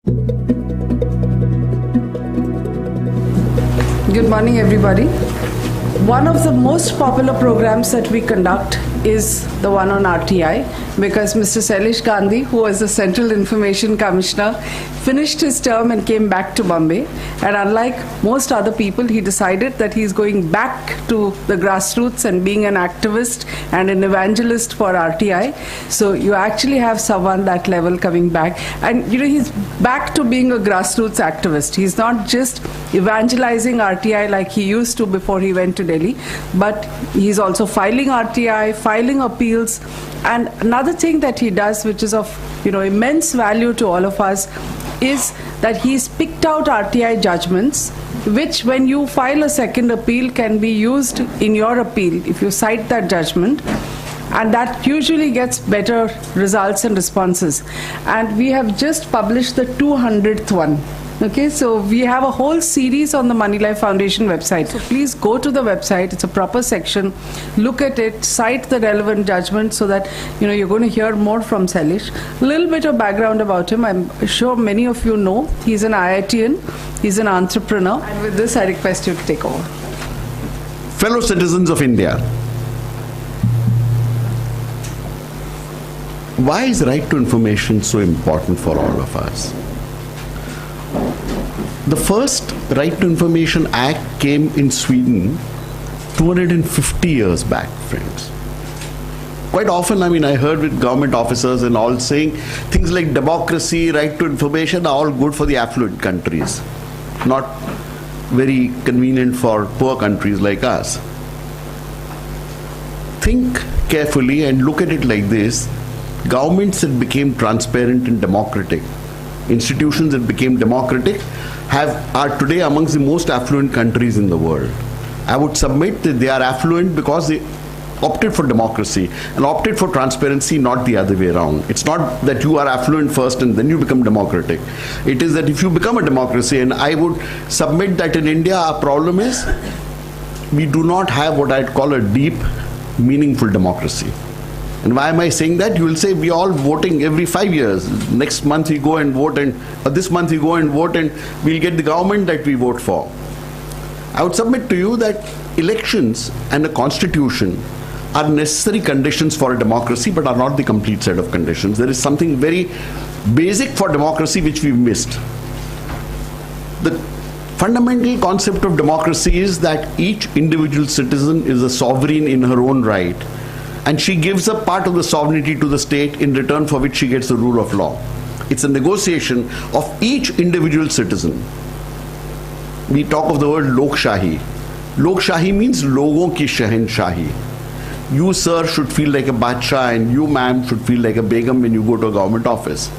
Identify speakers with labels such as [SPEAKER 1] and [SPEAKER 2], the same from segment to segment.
[SPEAKER 1] Good morning, everybody. One of the most popular programs that we conduct is the one on RTI, because Mr. Shailesh Gandhi, who was the Central Information Commissioner, finished his term and came back to Bombay. And unlike most other people, he decided that he's going back to the grassroots and being an activist and an evangelist for RTI. So you actually have someone that level coming back. And he's back to being a grassroots activist. He's not just evangelizing RTI like he used to before he went to Delhi, but he's also filing RTI, filing appeals. And another thing that he does, which is of immense value to all of us, is that he's picked out RTI judgments, which when you file a second appeal can be used in your appeal if you cite that judgment. And that usually gets better results and responses. And we have just published the 200th one. Okay, so we have a whole series on the Moneylife Foundation website. So please go to the website. It's a proper section. Look at it, cite the relevant judgment so that you're going to hear more from Shailesh. A little bit of background about him. I'm sure many of you know. He's an IITian. He's an entrepreneur. And with this, I request you to take over.
[SPEAKER 2] Fellow citizens of India, why is right to information so important for all of us? The first Right to Information Act came in Sweden 250 years back, friends. Quite often, I heard with government officers and all saying things like democracy, right to information are all good for the affluent countries, not very convenient for poor countries like us. Think carefully and look at it like this. Governments that became transparent and democratic, institutions that became democratic, are today amongst the most affluent countries in the world. I would submit that they are affluent because they opted for democracy and opted for transparency, not the other way around. It's not that you are affluent first and then you become democratic. It is that if you become a democracy, and I would submit that in India our problem is we do not have what I'd call a deep, meaningful democracy. And why am I saying that? You will say we are all voting every 5 years. Next month we go and vote, and this month we go and vote, and we'll get the government that we vote for. I would submit to you that elections and a constitution are necessary conditions for a democracy, but are not the complete set of conditions. There is something very basic for democracy which we've missed. The fundamental concept of democracy is that each individual citizen is a sovereign in her own right, and she gives up part of the sovereignty to the state in return for which she gets the rule of law. It's a negotiation of each individual citizen. We talk of the word Lokshahi. Lokshahi means logon ki shahenshahi. You, sir, should feel like a Badshah, and you, ma'am, should feel like a Begum when you go to a government office.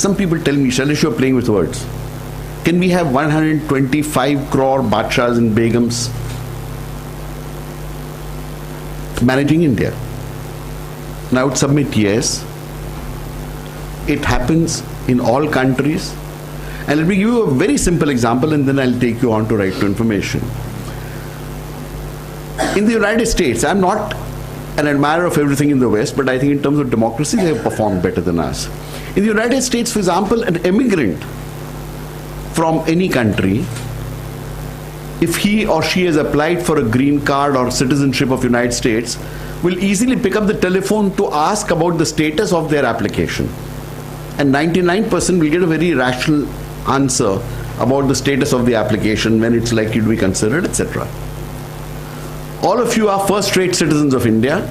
[SPEAKER 2] Some people tell me, Shailesh, you're playing with words. Can we have 125 crore Badshahs and Begums managing India? And I would submit yes. It happens in all countries. And let me give you a very simple example, and then I'll take you on to right to information. In the United States, I'm not an admirer of everything in the West, but I think in terms of democracy, they have performed better than us. In the United States, for example, an immigrant from any country, if he or she has applied for a green card or citizenship of the United States, will easily pick up the telephone to ask about the status of their application. And 99% will get a very rational answer about the status of the application, when it's likely to be considered, etc. All of you are first-rate citizens of India.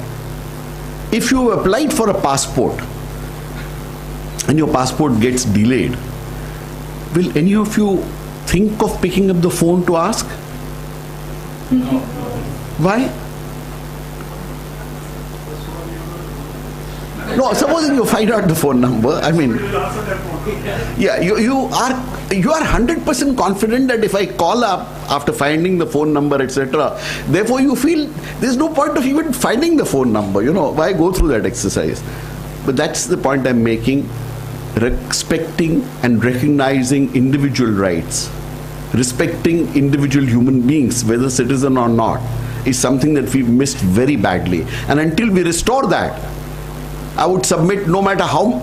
[SPEAKER 2] If you have applied for a passport and your passport gets delayed, will any of you think of picking up the phone to ask?
[SPEAKER 1] No.
[SPEAKER 2] Why? No, supposing you find out the phone number, yeah, you are 100% confident that if I call up after finding the phone number, etc., therefore you feel there's no point of even finding the phone number, why go through that exercise? But that's the point I'm making. Respecting and recognizing individual rights, respecting individual human beings, whether citizen or not, is something that we've missed very badly. And until we restore that, I would submit, no matter how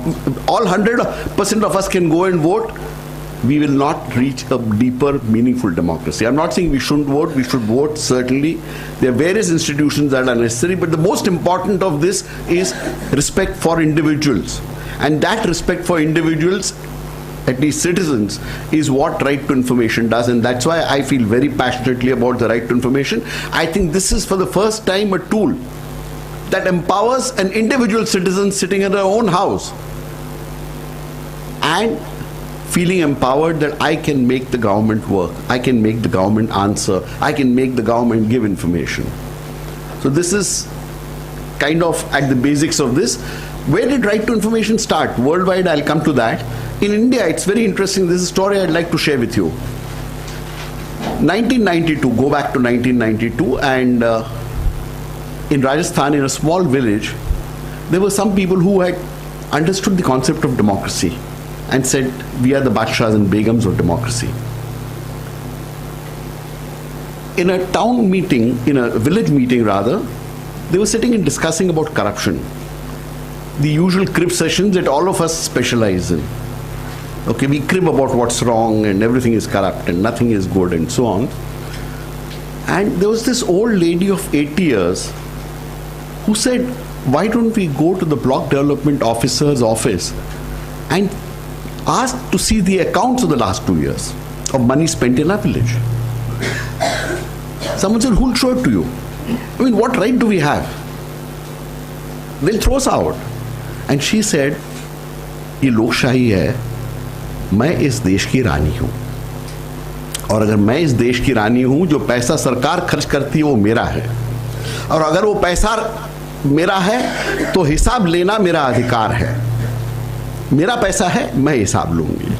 [SPEAKER 2] all 100% of us can go and vote, we will not reach a deeper, meaningful democracy. I'm not saying we shouldn't vote. We should vote, certainly. There are various institutions that are necessary, but the most important of this is respect for individuals. And that respect for individuals, at least citizens, is what right to information does. And that's why I feel very passionately about the right to information. I think this is for the first time a tool that empowers an individual citizen sitting in their own house and feeling empowered that I can make the government work, I can make the government answer, I can make the government give information. So this is kind of at the basics of this. Where did right to information start? Worldwide, I'll come to that. In India, it's very interesting. This is a story I'd like to share with you. 1992, go back to 1992, and in Rajasthan, in a small village, there were some people who had understood the concept of democracy and said, we are the Badshahs and Begums of democracy. In a town meeting, in a village meeting rather, they were sitting and discussing about corruption. The usual crib sessions that all of us specialize in. Okay, we crib about what's wrong and everything is corrupt and nothing is good and so on. And there was this old lady of 80 years who said, why don't we go to the block development officer's office and ask to see the accounts of the last 2 years of money spent in our village? Someone said, who'll show it to you? I mean, what right do we have? They'll throw us out. And she said, ये लोकशाही है, मैं इस देश की रानी हूँ, और अगर मैं इस देश की रानी हूँ, जो पैसा सरकार खर्च करती है वो मेरा है, और अगर वो पैसा मेरा है तो हिसाब लेना मेरा अधिकार है. मेरा पैसा है, मैं हिसाब लूंगी.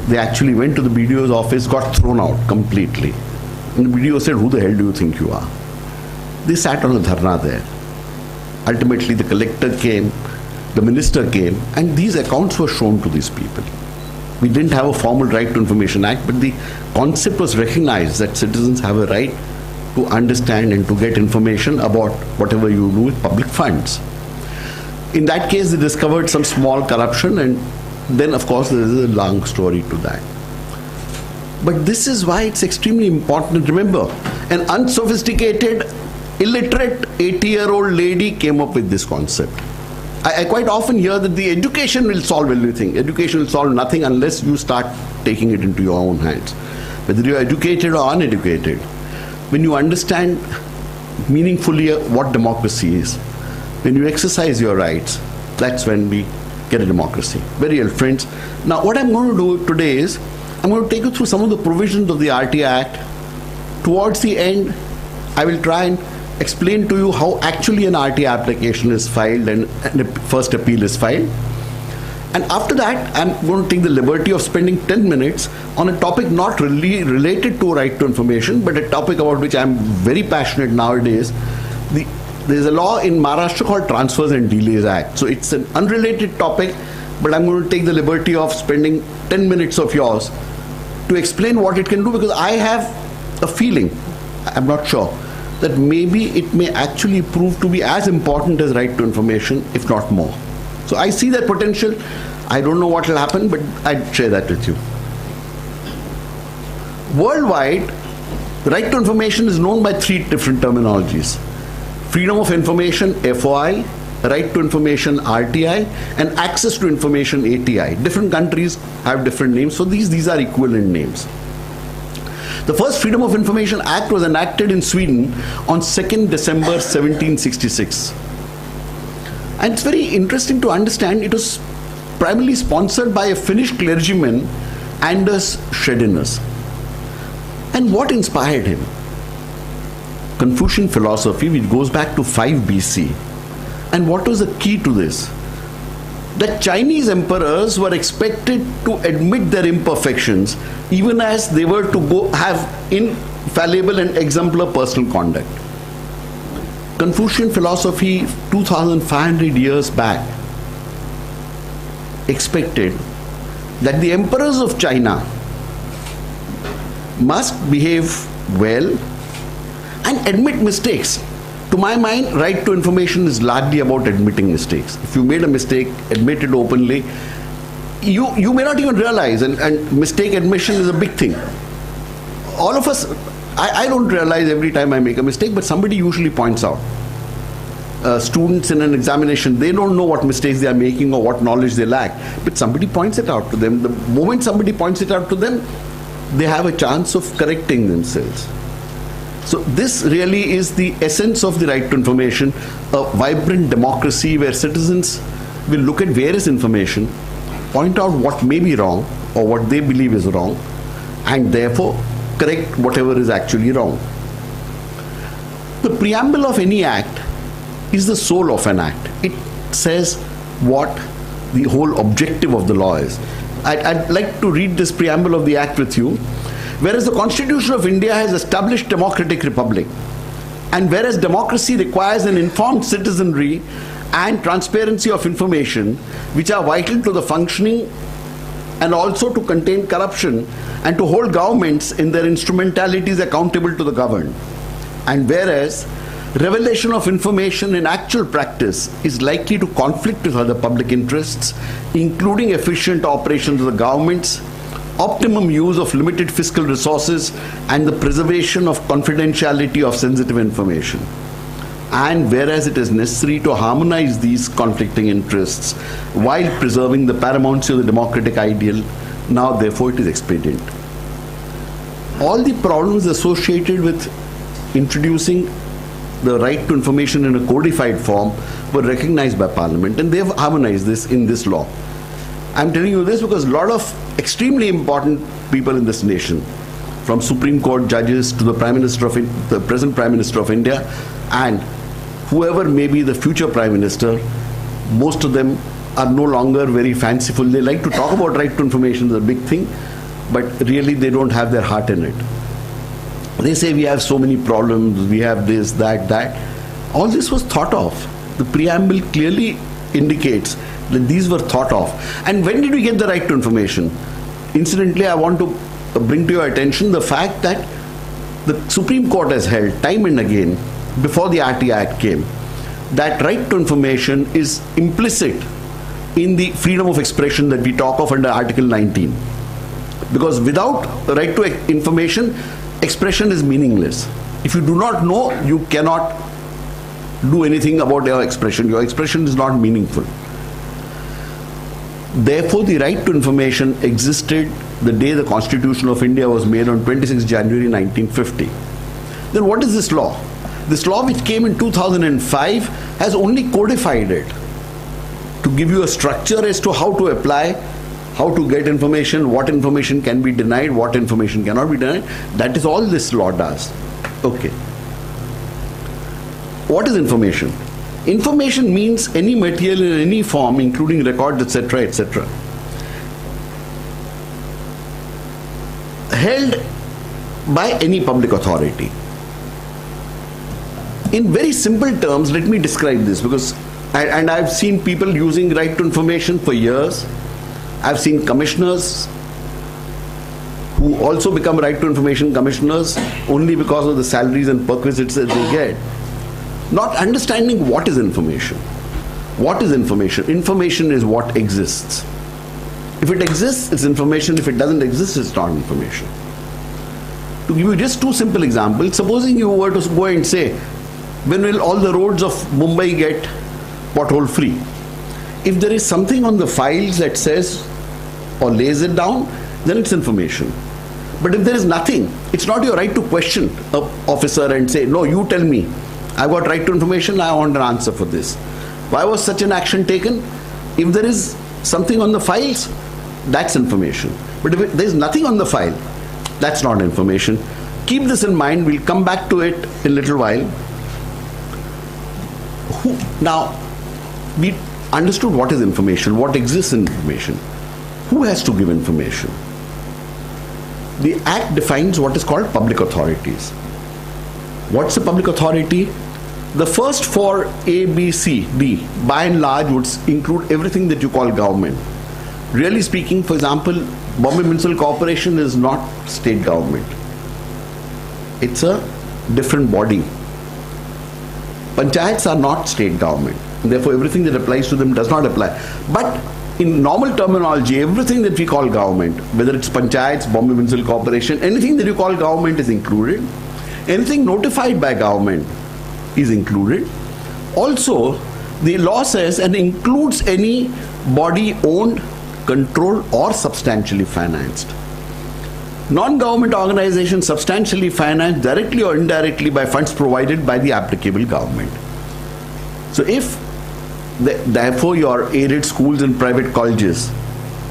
[SPEAKER 2] They actually went to the BDO's office, got thrown out completely. And the BDO said, who the hell do you think you are? They sat on a dharna there. Ultimately, the collector came, the minister came, and these accounts were shown to these people. We didn't have a formal Right to Information Act, but the concept was recognized that citizens have a right to understand and to get information about whatever you do with public funds. In that case, they discovered some small corruption, and then, of course, there is a long story to that. But this is why it's extremely important. Remember, an unsophisticated, illiterate 80-year-old lady came up with this concept. I quite often hear that the education will solve everything. Education will solve nothing unless you start taking it into your own hands. Whether you're educated or uneducated, when you understand meaningfully what democracy is, when you exercise your rights, that's when we get a democracy. Very well, friends. Now, what I'm going to do today is, I'm going to take you through some of the provisions of the RTI Act. Towards the end, I will try and explain to you how actually an RTI application is filed and a first appeal is filed. And after that, I'm going to take the liberty of spending 10 minutes on a topic not really related to right to information, but a topic about which I'm very passionate nowadays. There's a law in Maharashtra called Transfers and Delays Act. So it's an unrelated topic, but I'm going to take the liberty of spending 10 minutes of yours to explain what it can do, because I have a feeling, I'm not sure, that maybe it may actually prove to be as important as right to information, if not more. So I see that potential. I don't know what will happen, but I'd share that with you. Worldwide, right to information is known by 3 different terminologies. Freedom of information, FOI, right to information, RTI, and access to information, ATI. Different countries have different names, so these are equivalent names. The first Freedom of Information Act was enacted in Sweden on 2nd December 1766. And it's very interesting to understand, it was primarily sponsored by a Finnish clergyman, Anders Shailesh. And what inspired him? Confucian philosophy, which goes back to 5 BC. And what was the key to this? That Chinese emperors were expected to admit their imperfections, even as they were to go have infallible and exemplar personal conduct. Confucian philosophy 2,500 years back expected that the emperors of China must behave well and admit mistakes. To my mind, right to information is largely about admitting mistakes. If you made a mistake, admit it openly. You may not even realize, and mistake admission is a big thing. All of us, I don't realize every time I make a mistake, but somebody usually points out. Students in an examination, they don't know what mistakes they are making or what knowledge they lack, but somebody points it out to them. The moment somebody points it out to them, they have a chance of correcting themselves. So this really is the essence of the right to information, a vibrant democracy where citizens will look at various information, point out what may be wrong or what they believe is wrong, and therefore correct whatever is actually wrong. The preamble of any act is the soul of an act. It says what the whole objective of the law is. I'd like to read this preamble of the act with you. Whereas the Constitution of India has established democratic republic, and whereas democracy requires an informed citizenry and transparency of information, which are vital to the functioning and also to contain corruption and to hold governments in their instrumentalities accountable to the governed. And whereas revelation of information in actual practice is likely to conflict with other public interests, including efficient operations of the governments, optimum use of limited fiscal resources, and the preservation of confidentiality of sensitive information. And whereas it is necessary to harmonize these conflicting interests while preserving the paramountcy of the democratic ideal, now therefore it is expedient. All the problems associated with introducing the right to information in a codified form were recognized by Parliament, and they have harmonized this in this law. I'm telling you this because a lot of extremely important people in this nation, from Supreme Court judges to the the present Prime Minister of India, and whoever may be the future Prime Minister, most of them are no longer very fanciful. They like to talk about right to information as a big thing, but really they don't have their heart in it. They say we have so many problems, we have this, that. All this was thought of. The preamble clearly indicates that these were thought of. And when did we get the right to information? Incidentally, I want to bring to your attention the fact that the Supreme Court has held time and again, before the RTI Act came, that right to information is implicit in the freedom of expression that we talk of under Article 19. Because without right to information, expression is meaningless. If you do not know, you cannot do anything about your expression. Your expression is not meaningful. Therefore, the right to information existed the day the Constitution of India was made on 26 January 1950. Then what is this law? This law, which came in 2005, has only codified it to give you a structure as to how to apply, how to get information, what information can be denied, what information cannot be denied. That is all this law does. Okay. What is information? Information means any material in any form, including records, etc., etc., held by any public authority. In very simple terms, let me describe this, because I've seen people using right to information for years. I've seen commissioners who also become right to information commissioners only because of the salaries and perquisites that they get, not understanding what is information. What is information? Information is what exists. If it exists, it's information. If it doesn't exist, it's not information. To give you just two simple examples, supposing you were to go and say, when will all the roads of Mumbai get pothole free? If there is something on the files that says or lays it down, then it's information. But if there is nothing, it's not your right to question an officer and say, no, you tell me. I've got right to information, I want an answer for this. Why was such an action taken? If there is something on the files, that's information. But if there is nothing on the file, that's not information. Keep this in mind. We'll come back to it in a little while. Now, we understood what is information, what exists in information. Who has to give information? The Act defines what is called public authorities. What's a public authority? The first four A, B, C, D, by and large, would include everything that you call government. Really speaking, for example, Bombay Municipal Corporation is not state government. It's a different body. Panchayats are not state government. Therefore, everything that applies to them does not apply. But in normal terminology, everything that we call government, whether it's Panchayats, Bombay Municipal Corporation, anything that you call government is included. Anything notified by government is included. Also, the law says and includes any body owned, controlled or substantially financed. Non-government organizations substantially financed directly or indirectly by funds provided by the applicable government. So if therefore your aided schools and private colleges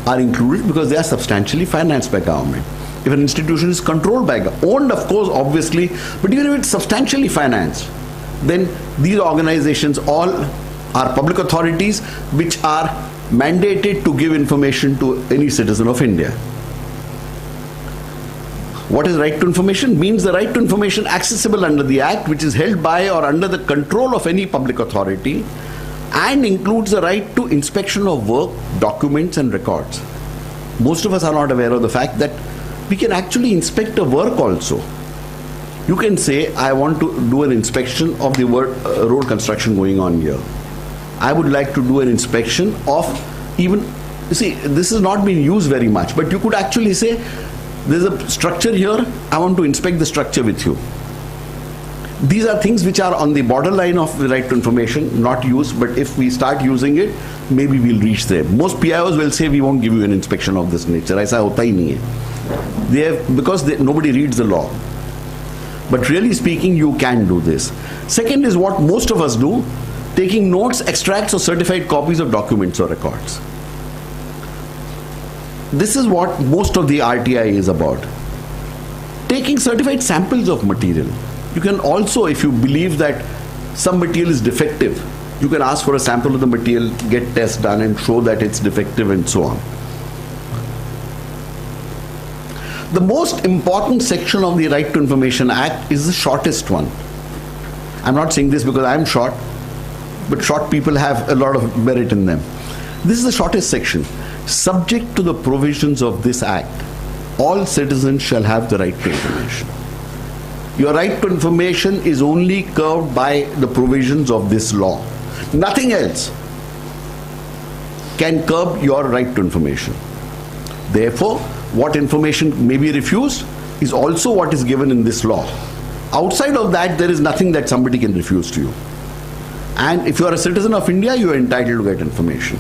[SPEAKER 2] are included because they are substantially financed by government. If an institution is controlled by owned, of course, obviously, but even if it's substantially financed, then these organizations all are public authorities which are mandated to give information to any citizen of India. What is right to information? Means the right to information accessible under the Act, which is held by or under the control of any public authority, and includes the right to inspection of work, documents and records. Most of us are not aware of the fact that we can actually inspect a work also. You can say, I want to do an inspection of the road construction going on here. I would like to do an inspection of even, you see, this has not been used very much, but you could actually say, there's a structure here, I want to inspect the structure with you. These are things which are on the borderline of the right to information, not used, but if we start using it, maybe we'll reach there. Most PIOs will say, we won't give you an inspection of this nature. Aisa hota hi nahi hai. Because nobody reads the law. But really speaking, you can do this. Second is what most of us do, taking notes, extracts or certified copies of documents or records. This is what most of the RTI is about. Taking certified samples of material. You can also, if you believe that some material is defective, you can ask for a sample of the material, get tests done and show that it's defective and so on. The most important section of the Right to Information Act is the shortest one. I'm not saying this because I'm short, but short people have a lot of merit in them. This is the shortest section. Subject to the provisions of this Act, all citizens shall have the right to information. Your right to information is only curbed by the provisions of this law. Nothing else can curb your right to information. Therefore, what information may be refused is also what is given in this law. Outside of that, there is nothing that somebody can refuse to you. And if you are a citizen of India, you are entitled to get information.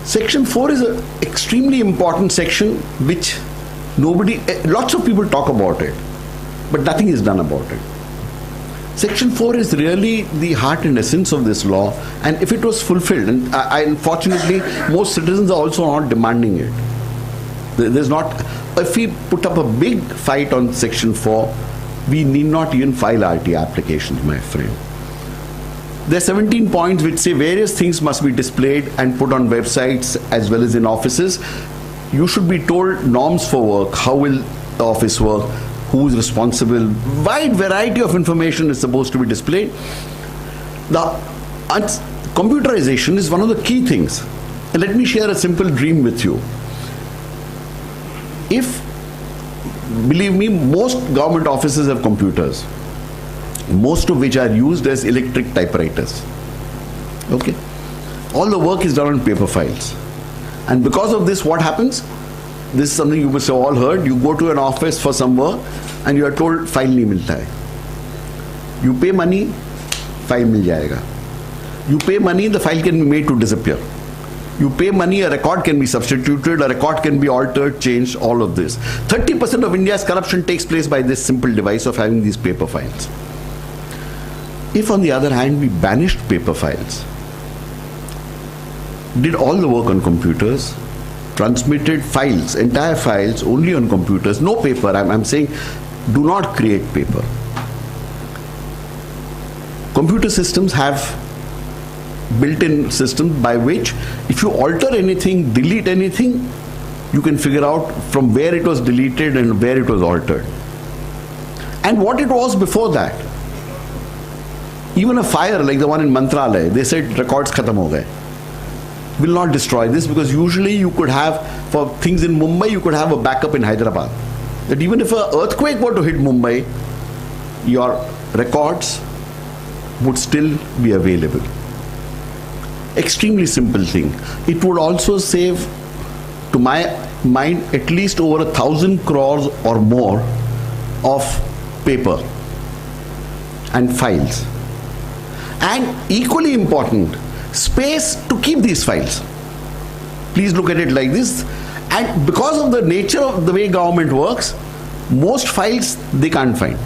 [SPEAKER 2] Section 4 is an extremely important section which lots of people talk about it, but nothing is done about it. Section 4 is really the heart and essence of this law, and if it was fulfilled, and unfortunately most citizens are also not demanding it. There's not, if we put up a big fight on Section 4, we need not even file RTI applications, my friend. There are 17 points which say various things must be displayed and put on websites as well as in offices. You should be told norms for work, how will the office work, who is responsible, wide variety of information is supposed to be displayed. The computerization is one of the key things. And let me share a simple dream with you. If, believe me, most government offices have computers, most of which are used as electric typewriters. Okay? All the work is done on paper files. And because of this, what happens? This is something you must have all heard. You go to an office for some work and you are told file nahi milta hai. You pay money, file mil jayega. You pay money, the file can be made to disappear. You pay money, a record can be substituted, a record can be altered, changed, all of this. 30% of India's corruption takes place by this simple device of having these paper files. If on the other hand we banished paper files, did all the work on computers, transmitted files, entire files only on computers, no paper, I'm saying do not create paper. Computer systems have built-in systems by which if you alter anything, delete anything, you can figure out from where it was deleted and where it was altered. And what it was before that. Even a fire like the one in Mantralaya, they said records khatam ho gaye. Will not destroy this because usually you could have, for things in Mumbai, you could have a backup in Hyderabad. That even if an earthquake were to hit Mumbai, your records would still be available. Extremely simple thing. It would also save, to my mind, at least over 1,000 crores or more of paper and files. And equally important, space to keep these files. Please look at it like this. And because of the nature of the way government works, most files they can't find.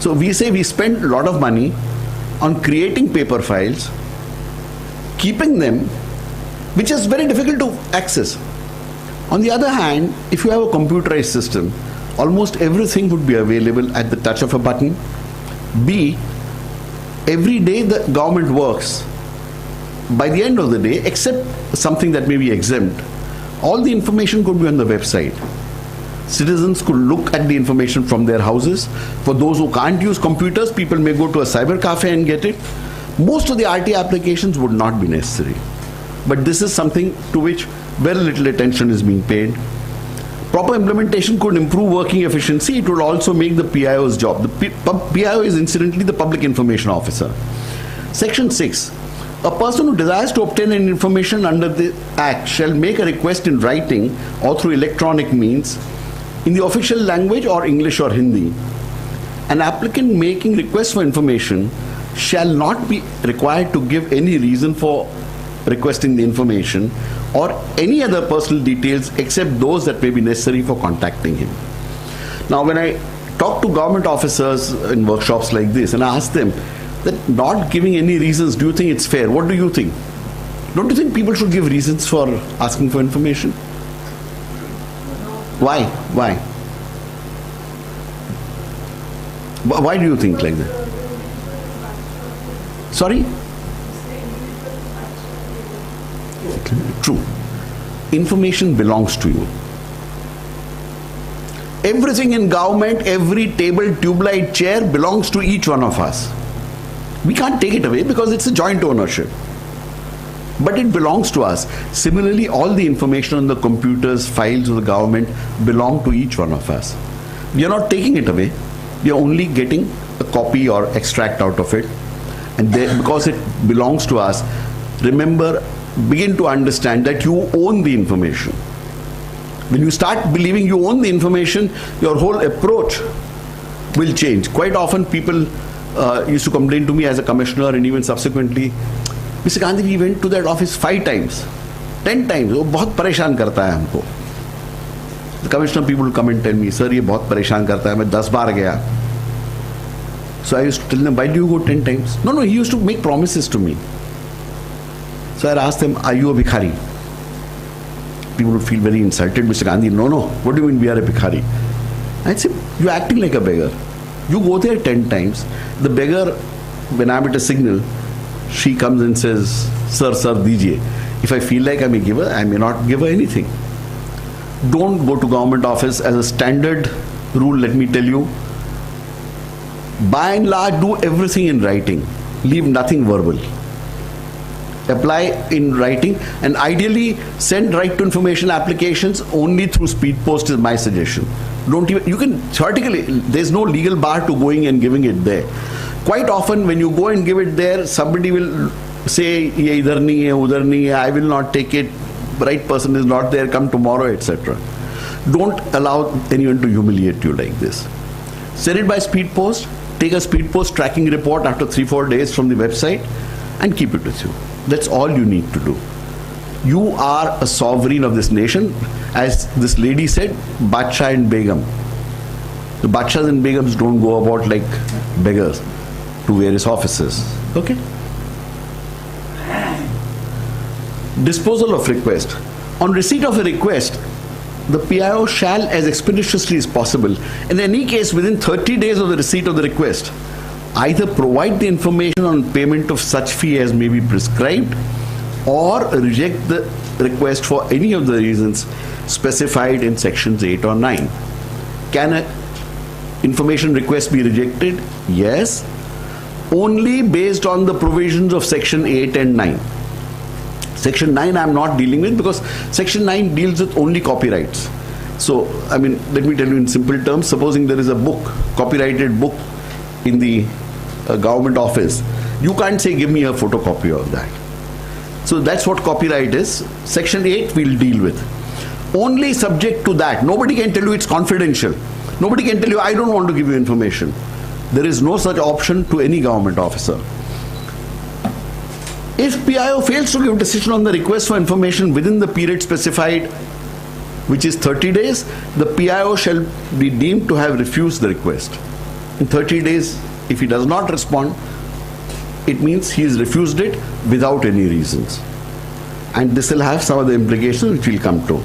[SPEAKER 2] So we say we spend a lot of money on creating paper files, keeping them, which is very difficult to access. On the other hand, if you have a computerized system, almost everything would be available at the touch of a button. B, every day the government works. By the end of the day, except something that may be exempt, all the information could be on the website. Citizens could look at the information from their houses. For those who can't use computers, people may go to a cyber cafe and get it. Most of the RTI applications would not be necessary. But this is something to which very little attention is being paid. Proper implementation could improve working efficiency. It would also make the PIO's job. The PIO is incidentally the Public Information Officer. Section 6. A person who desires to obtain any information under the Act shall make a request in writing or through electronic means in the official language or English or Hindi. An applicant making request for information shall not be required to give any reason for requesting the information or any other personal details except those that may be necessary for contacting him. Now, when I talk to government officers in workshops like this and I ask them that not giving any reasons, do you think it's fair? What do you think? Don't you think people should give reasons for asking for information? Why? Why? Why do you think like that? Sorry? True. Information belongs to you. Everything in government, every table, tube light, chair belongs to each one of us. We can't take it away because it's a joint ownership. But it belongs to us. Similarly, all the information on the computers, files of the government belong to each one of us. We are not taking it away. We are only getting a copy or extract out of it. And because it belongs to us, remember, begin to understand that you own the information. When you start believing you own the information, your whole approach will change. Quite often people used to complain to me as a commissioner and even subsequently, Mr. Gandhi, we went to that office 5 times, 10 times. वो बहुत परेशान करता है हमको. The commissioner people will come and tell me, sir, ये बहुत परेशान करता है. मैं 10 बार गया. So I used to tell them, why do you go 10 times? No, he used to make promises to me. So I asked them, are you a bhikhari? People would feel very insulted. Mr. Gandhi, no. What do you mean we are a bhikhari? I'd say, you're acting like a beggar. You go there 10 times. The beggar, when I'm at a signal, she comes and says, sir, dijiye. If I feel like I may give her, I may not give her anything. Don't go to government office as a standard rule, let me tell you. By and large, do everything in writing. Leave nothing verbal. Apply in writing and ideally send right to information applications only through speed post is my suggestion. You can theoretically, there's no legal bar to going and giving it there. Quite often when you go and give it there, somebody will say, ye idhar nahi hai, udhar nahi hai, I will not take it, the right person is not there, come tomorrow, etc. Don't allow anyone to humiliate you like this. Send it by speed post, take a speed post tracking report after 3-4 days from the website and keep it with you. That's all you need to do. You are a sovereign of this nation. As this lady said, Badshah and Begum. The Badshahs and Begums don't go about like beggars to various offices. Okay? Disposal of request. On receipt of a request, the PIO shall, as expeditiously as possible, in any case within 30 days of the receipt of the request, either provide the information on payment of such fee as may be prescribed or reject the request for any of the reasons specified in sections 8 or 9. Can an information request be rejected? Yes. Only based on the provisions of section 8 and 9. Section 9 I am not dealing with because section 9 deals with only copyrights. So, I mean, let me tell you in simple terms, supposing there is a book, copyrighted book, in the government office, you can't say give me a photocopy of that. So that's what copyright is. Section 8 we'll deal with. Only subject to that. Nobody can tell you it's confidential. Nobody can tell you I don't want to give you information. There is no such option to any government officer. If PIO fails to give decision on the request for information within the period specified, which is 30 days, the PIO shall be deemed to have refused the request. In 30 days, if he does not respond, it means he has refused it without any reasons. And this will have some of the implications which we'll come to.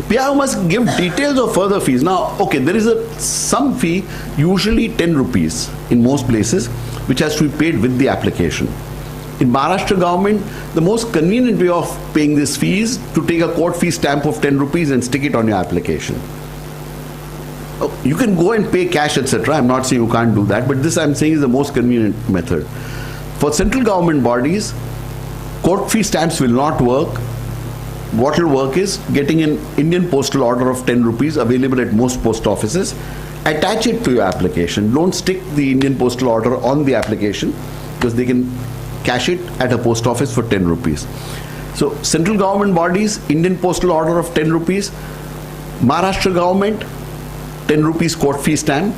[SPEAKER 2] PIO must give details of further fees. Now, okay, there is some fee, usually 10 rupees in most places, which has to be paid with the application. In Maharashtra government, the most convenient way of paying this fee is to take a court fee stamp of 10 rupees and stick it on your application. You can go and pay cash, etc. I'm not saying you can't do that, but this I'm saying is the most convenient method. For central government bodies, court fee stamps will not work. What will work is getting an Indian postal order of 10 rupees available at most post offices, attach it to your application. Don't stick the Indian postal order on the application because they can cash it at a post office for 10 rupees. So central government bodies, Indian postal order of 10 rupees, Maharashtra government, 10 rupees court fee stamp.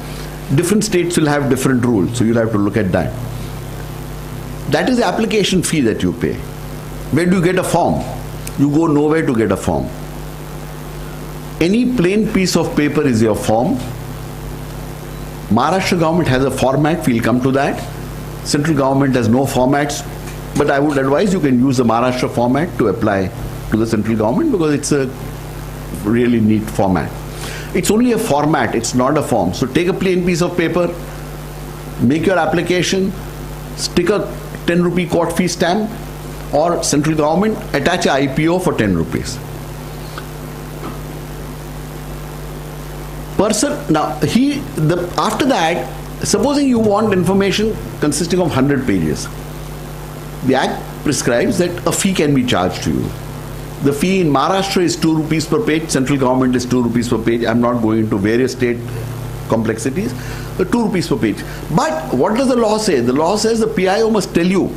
[SPEAKER 2] Different states will have different rules, so you'll have to look at that. That is the application fee that you pay. Where do you get a form? You go nowhere to get a form. Any plain piece of paper is your form. Maharashtra government has a format, we'll come to that. Central government has no formats, but I would advise you can use the Maharashtra format to apply to the central government because it's a really neat format. It's only a format, it's not a form. So take a plain piece of paper, make your application, stick a 10 rupee court fee stamp, or central government, attach a IPO for 10 rupees. After that, supposing you want information consisting of 100 pages, the Act prescribes that a fee can be charged to you. The fee in Maharashtra is 2 rupees per page, central government is 2 rupees per page. I'm not going into various state complexities, but 2 rupees per page. But what does the law say? The law says the PIO must tell you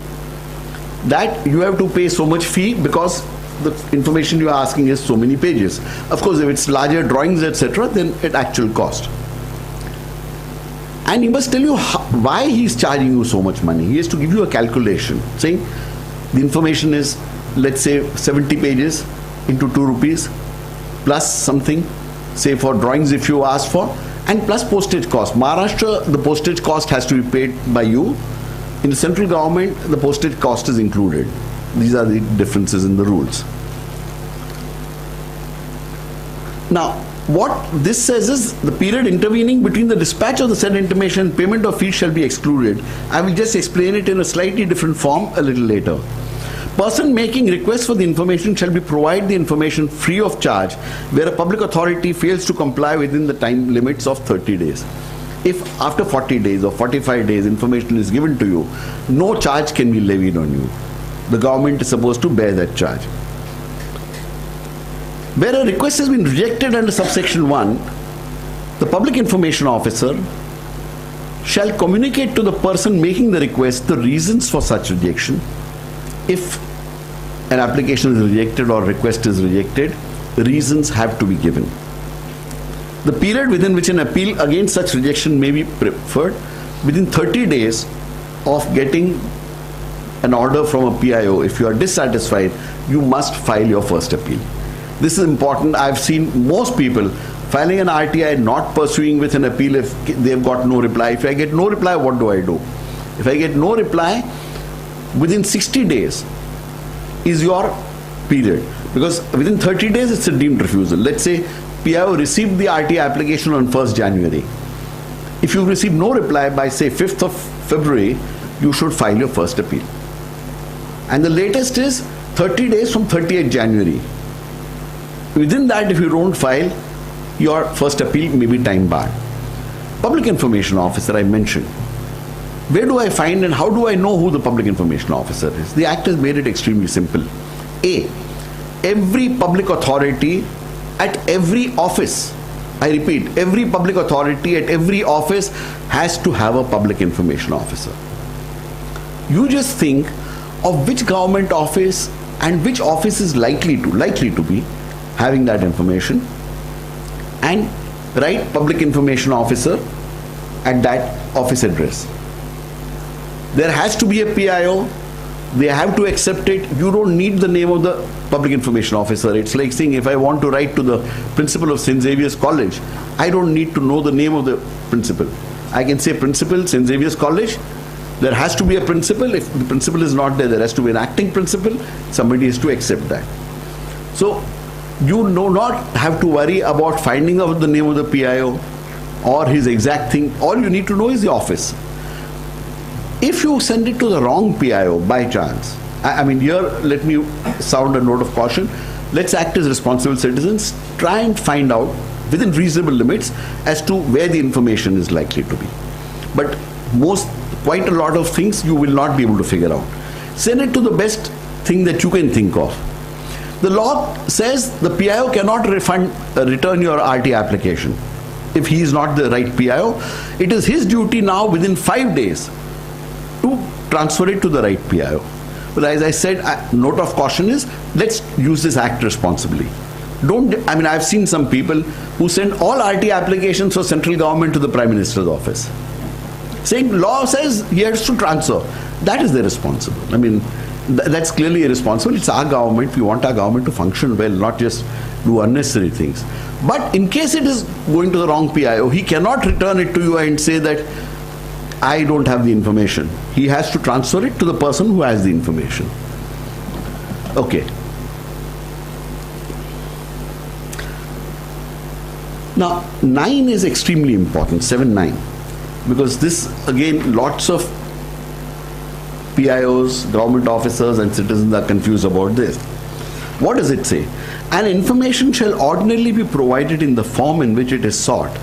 [SPEAKER 2] that you have to pay so much fee because the information you are asking is so many pages. Of course, if it's larger drawings, etc., then at actual cost. And he must tell you why he is charging you so much money. He has to give you a calculation saying the information is, let's say, 70 pages into 2 rupees plus something, say for drawings if you ask for, and plus postage cost. Maharashtra, the postage cost has to be paid by you. In the central government, the postage cost is included. These are the differences in the rules. Now, what this says is the period intervening between the dispatch of the said intimation and payment of fees shall be excluded. I will just explain it in a slightly different form a little later. Person making request for the information shall be provided the information free of charge where a public authority fails to comply within the time limits of 30 days. If after 40 days or 45 days information is given to you, no charge can be levied on you. The government is supposed to bear that charge. Where a request has been rejected under subsection 1, the public information officer shall communicate to the person making the request the reasons for such rejection. If an application is rejected or request is rejected, the reasons have to be given. The period within which an appeal against such rejection may be preferred within 30 days of getting an order from a PIO. If you are dissatisfied, you must file your first appeal. This is important. I've seen most people filing an RTI, not pursuing with an appeal if they've got no reply. If I get no reply, what do I do? If I get no reply, within 60 days is your period. Because within 30 days, it's a deemed refusal. Let's say PIO received the RTI application on 1st January. If you receive no reply by, say, 5th of February, you should file your first appeal. And the latest is 30 days from 30th January. Within that, if you don't file, your first appeal may be time barred. Public information officer, I mentioned. Where do I find and how do I know who the public information officer is? The Act has made it extremely simple. A, every public authority at every office I repeat, every public authority at every office has to have a public information officer. You just think of which government office and which office is likely to be having that information, and write public information officer at that office address. There has to be a PIO. They have to accept it. You don't need the name of the public information officer. It's like saying, if I want to write to the principal of St. Xavier's College, I don't need to know the name of the principal. I can say principal, St. Xavier's College. There has to be a principal. If the principal is not there, there has to be an acting principal. Somebody has to accept that. So you do not have to worry about finding out the name of the PIO or his exact thing. All you need to know is the office. If you send it to the wrong PIO by chance, I mean, here let me sound a note of caution. Let's act as responsible citizens. Try and find out within reasonable limits as to where the information is likely to be. But quite a lot of things you will not be able to figure out. Send it to the best thing that you can think of. The law says the PIO cannot return your RT application if he is not the right PIO. It is his duty now within 5 days to transfer it to the right PIO. But as I said, note of caution is, let's use this act responsibly. I've seen some people who send all RT applications for central government to the Prime Minister's office, saying law says he has to transfer. That is irresponsible. That's clearly irresponsible. It's our government. We want our government to function well, not just do unnecessary things. But in case it is going to the wrong PIO, he cannot return it to you and say that I don't have the information. He has to transfer it to the person who has the information. Okay. Now, 9 is extremely important, 7-9, because this, again, lots of PIOs, government officers and citizens are confused about this. What does it say? An information shall ordinarily be provided in the form in which it is sought,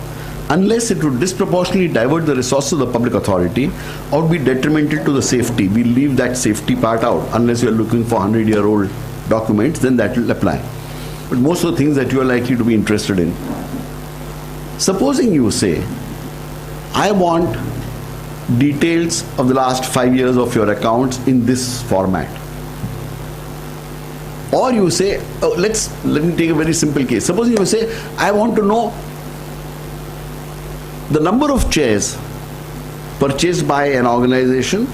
[SPEAKER 2] unless it would disproportionately divert the resources of the public authority or be detrimental to the safety. We leave that safety part out. Unless you are looking for 100-year-old documents, then that will apply. But most of the things that you are likely to be interested in. Supposing you say, I want details of the last 5 years of your accounts in this format. Or you say, let me take a very simple case. Suppose you say, I want to know the number of chairs purchased by an organization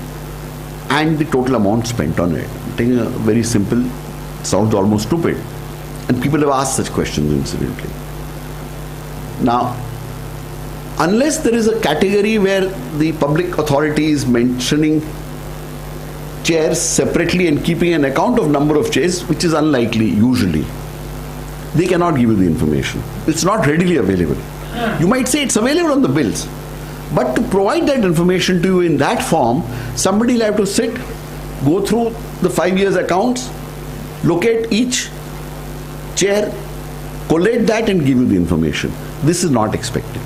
[SPEAKER 2] and the total amount spent on it. Taking a very simple, sounds almost stupid. And people have asked such questions incidentally. Now, unless there is a category where the public authority is mentioning chairs separately and keeping an account of number of chairs, which is unlikely usually, they cannot give you the information. It's not readily available. You might say it's available on the bills, but to provide that information to you in that form, somebody will have to sit, go through the 5 years accounts, locate each chair, collate that and give you the information. This is not expected.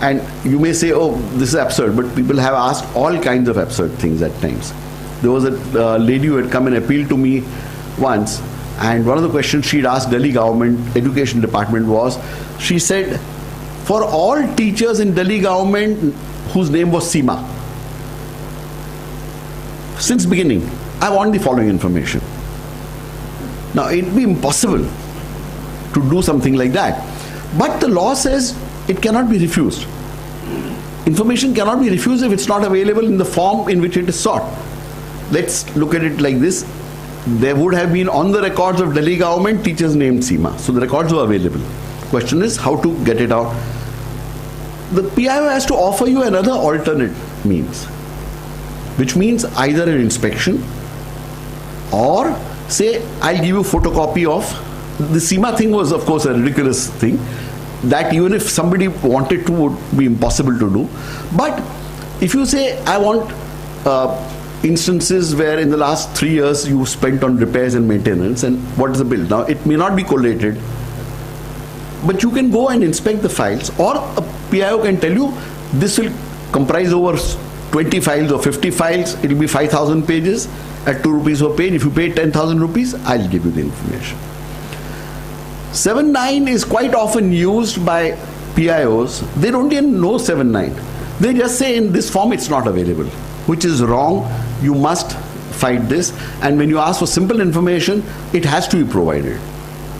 [SPEAKER 2] And you may say, oh, this is absurd, but people have asked all kinds of absurd things at times. There was a lady who had come and appealed to me once, and one of the questions she'd asked Delhi government education department was, she said, for all teachers in Delhi government whose name was Seema, since beginning, I want the following information. Now, it'd be impossible to do something like that. But the law says it cannot be refused. Information cannot be refused if it's not available in the form in which it is sought. Let's look at it like this. There would have been on the records of Delhi government teachers named Seema. So the records were available. Question is how to get it out. The PIO has to offer you another alternate means, which means either an inspection or say, I'll give you a photocopy of. The Seema thing was, of course, a ridiculous thing that even if somebody wanted to, would be impossible to do. But if you say, I want instances where in the last 3 years you spent on repairs and maintenance, and what is the bill? Now, it may not be collated, but you can go and inspect the files, or a PIO can tell you this will comprise over 20 files or 50 files, it will be 5,000 pages at 2 rupees per page. If you pay 10,000 rupees, I'll give you the information. 7/9 is quite often used by PIOs. They don't even know 7/9. They just say in this form it's not available, which is wrong. You must fight this. And when you ask for simple information, it has to be provided.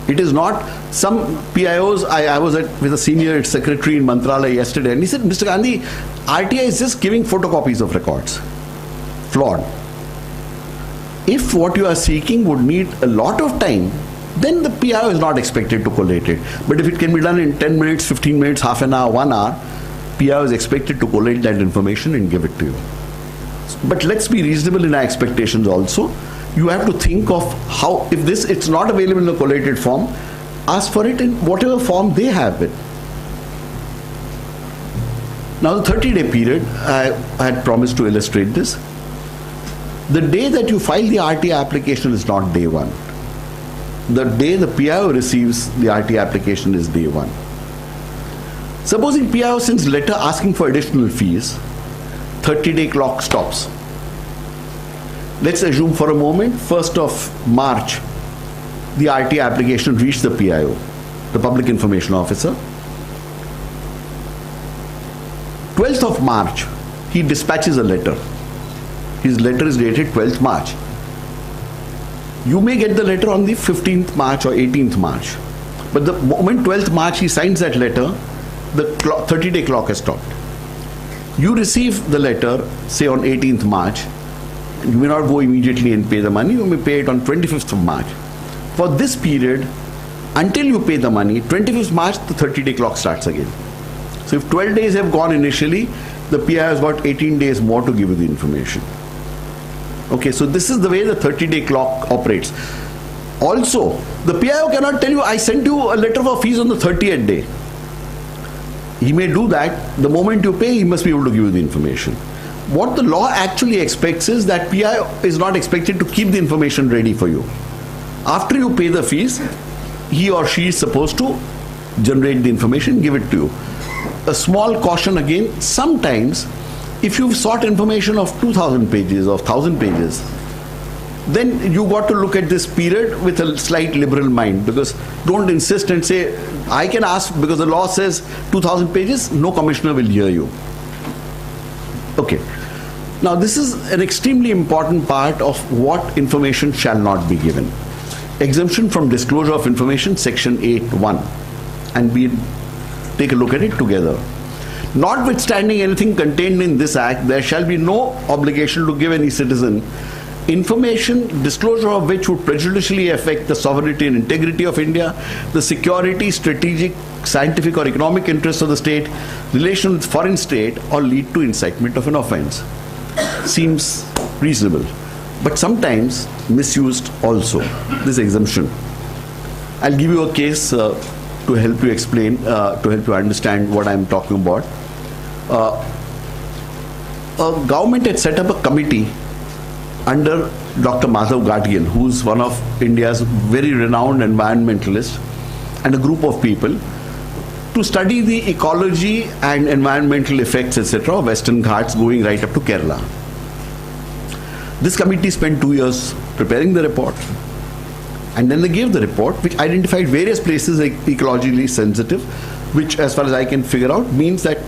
[SPEAKER 2] It is not some PIOs. I was with a senior secretary in Mantralaya yesterday, and he said, Mr. Gandhi, RTI is just giving photocopies of records. Flawed. If what you are seeking would need a lot of time, then the PIO is not expected to collate it. But if it can be done in 10 minutes, 15 minutes, half an hour, 1 hour, PIO is expected to collate that information and give it to you. But let's be reasonable in our expectations also. You have to think of how, if it's not available in a collated form, ask for it in whatever form they have it. Now the 30-day period, I had promised to illustrate this. The day that you file the RTI application is not day one. The day the PIO receives the RTI application is day one. Supposing PIO sends letter asking for additional fees, 30-day clock stops. Let's assume for a moment, 1st of March, the RTI application reached the PIO, the Public Information Officer. 12th of March, he dispatches a letter. His letter is dated 12th March. You may get the letter on the 15th March or 18th March. But the moment 12th March he signs that letter, the 30-day clock has stopped. You receive the letter, say on 18th March. You may not go immediately and pay the money. You may pay it on 25th of March. For this period, until you pay the money, 25th March, the 30-day clock starts again. So if 12 days have gone initially, the PIO has got 18 days more to give you the information. Okay, so this is the way the 30-day clock operates. Also, the PIO cannot tell you, I sent you a letter for fees on the 30th day. He may do that. The moment you pay, he must be able to give you the information. What the law actually expects is that PIO is not expected to keep the information ready for you. After you pay the fees, he or she is supposed to generate the information, give it to you. A small caution again, sometimes if you've sought information of 2,000 pages or 1,000 pages, then you got to look at this period with a slight liberal mind, because don't insist and say, I can ask because the law says 2,000 pages, no commissioner will hear you. Okay. Now this is an extremely important part of what information shall not be given. Exemption from disclosure of information, section 8(1). And we take a look at it together. Notwithstanding anything contained in this act, there shall be no obligation to give any citizen information, disclosure of which would prejudicially affect the sovereignty and integrity of India, the security, strategic, scientific or economic interests of the state, relation with foreign state, or lead to incitement of an offense. Seems reasonable, but sometimes misused also, this exemption. I'll give you a case to help you explain, to help you understand what I'm talking about. A government had set up a committee under Dr. Madhav Gadgil, who's one of India's very renowned environmentalists, and a group of people to study the ecology and environmental effects, etc., of Western Ghats going right up to Kerala. This committee spent 2 years preparing the report, and then they gave the report, which identified various places ecologically sensitive, which, as far as I can figure out, means that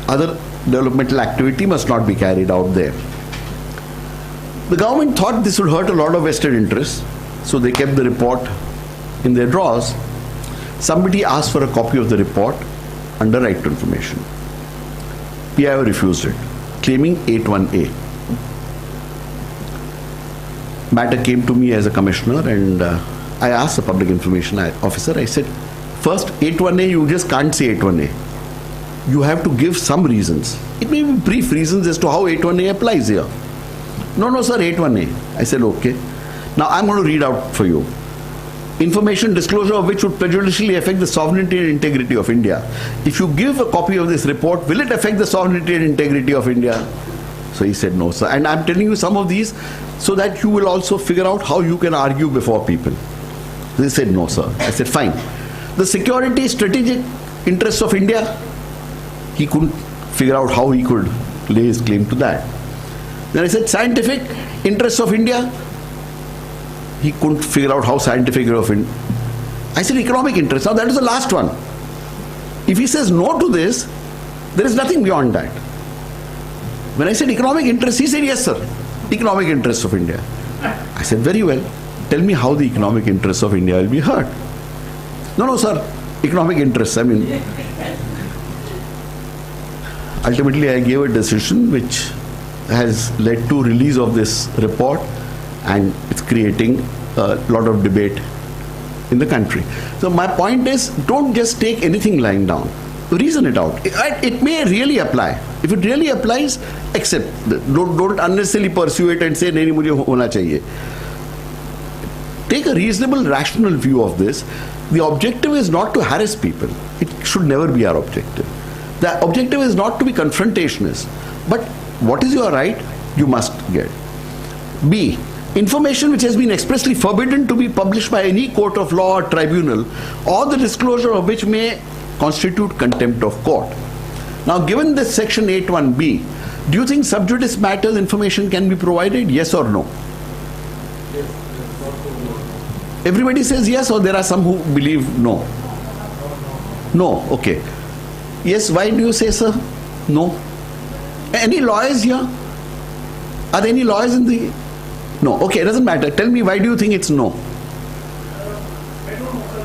[SPEAKER 2] other developmental activity must not be carried out there. The government thought this would hurt a lot of vested interests, so they kept the report in their drawers. Somebody asked for a copy of the report under right to information. PIO refused it, claiming 8(1)(a). Matter came to me as a commissioner, and I asked the public information officer, I said, first, 8(1)(a), you just can't say 8(1)(a). You have to give some reasons. It may be brief reasons as to how 8(1)(a) applies here. No, sir, 8(1)(a). I said, okay. Now I'm going to read out for you. Information disclosure of which would prejudicially affect the sovereignty and integrity of India. If you give a copy of this report, will it affect the sovereignty and integrity of India? So he said, no, sir. And I'm telling you some of these so that you will also figure out how you can argue before people. They said, no, sir. I said, fine. The security, strategic interests of India, he couldn't figure out how he could lay his claim to that. Then I said, scientific interests of India, he couldn't figure out how scientific of India. I said economic interest. Now that is the last one. If he says no to this, there is nothing beyond that. When I said economic interest, he said, yes, sir, economic interests of India. I said, very well. Tell me how the economic interests of India will be hurt. No, sir, economic interests. I mean, ultimately I gave a decision which has led to release of this report, and it's creating a lot of debate in the country. So my point is, don't just take anything lying down. Reason it out. It may really apply. If it really applies, accept. Don't unnecessarily pursue it and say, nahi, mujhe hona chahiye. Take a reasonable, rational view of this. The objective is not to harass people. It should never be our objective. The objective is not to be confrontationist. But what is your right, you must get. B. Information which has been expressly forbidden to be published by any court of law or tribunal, or the disclosure of which may constitute contempt of court. Now, given this section 8(1)(b), do you think sub judice matters information can be provided? Yes or no?
[SPEAKER 3] Yes.
[SPEAKER 2] Everybody says yes, or there are some who believe no? No, okay. Yes, why do you say, sir? No. Any lawyers here? Are there any lawyers in the... No, okay, it doesn't matter. Tell me, why do you think it's no?
[SPEAKER 3] I don't know, sir.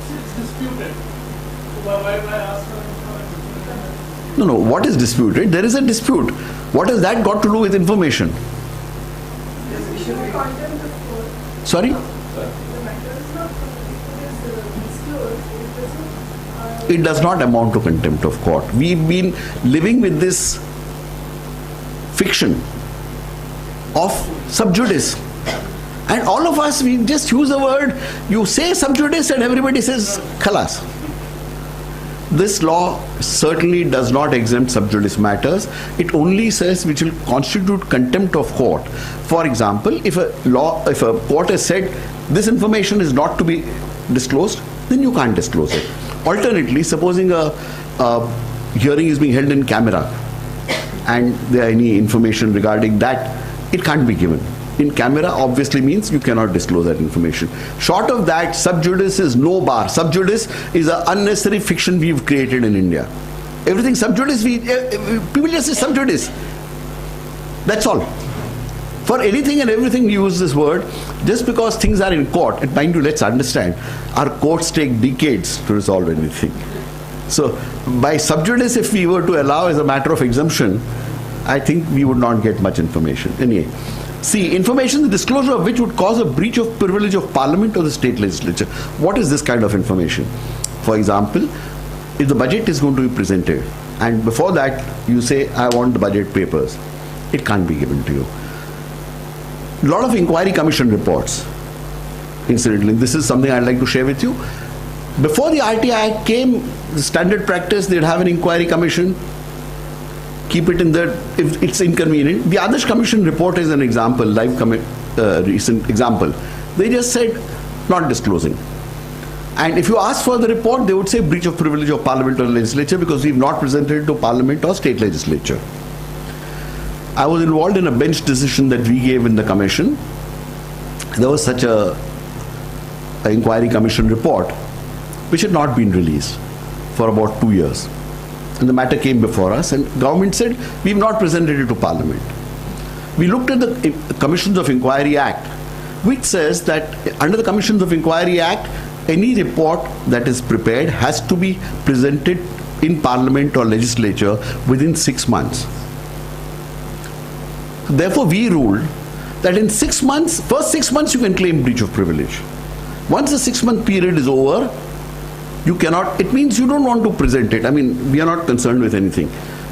[SPEAKER 3] It's disputed. Why ask for...
[SPEAKER 2] No, what is disputed? There is a dispute. What has that got to do with information? Sorry? It does not amount to contempt of court. We've been living with this fiction of sub judice. And all of us, we just use the word, you say sub judice and everybody says khalas. This law certainly does not exempt sub judice matters. It only says which will constitute contempt of court. For example, if a court has said this information is not to be disclosed, then you can't disclose it. Alternately, supposing a hearing is being held in camera and there are any information regarding that, it can't be given. In camera obviously means you cannot disclose that information. Short of that, sub judice is no bar. Sub judice is an unnecessary fiction we've created in India. Everything sub judice, people just say sub judice. That's all. For anything and everything we use this word, just because things are in court, and mind you, let's understand, our courts take decades to resolve anything. So by sub judice, if we were to allow as a matter of exemption, I think we would not get much information. Anyway. See, information, the disclosure of which would cause a breach of privilege of Parliament or the state legislature. What is this kind of information? For example, if the budget is going to be presented and before that you say, I want the budget papers, it can't be given to you. A lot of inquiry commission reports. Incidentally, this is something I'd like to share with you. Before the RTI Act came, the standard practice, they'd have an inquiry commission, keep it in the, if it's inconvenient. The Adarsh Commission report is an example, recent example. They just said, not disclosing. And if you ask for the report, they would say breach of privilege of Parliament or legislature because we've not presented it to Parliament or state legislature. I was involved in a bench decision that we gave in the commission. There was such a inquiry commission report which had not been released for about 2 years. And the matter came before us and government said, we've not presented it to Parliament. We looked at the Commissions of Inquiry Act, which says that under the Commissions of Inquiry Act, any report that is prepared has to be presented in Parliament or legislature within 6 months. Therefore, we ruled that in 6 months, first 6 months you can claim breach of privilege. Once the 6-month period is over, you cannot, it means you don't want to present it. I mean, we are not concerned with anything.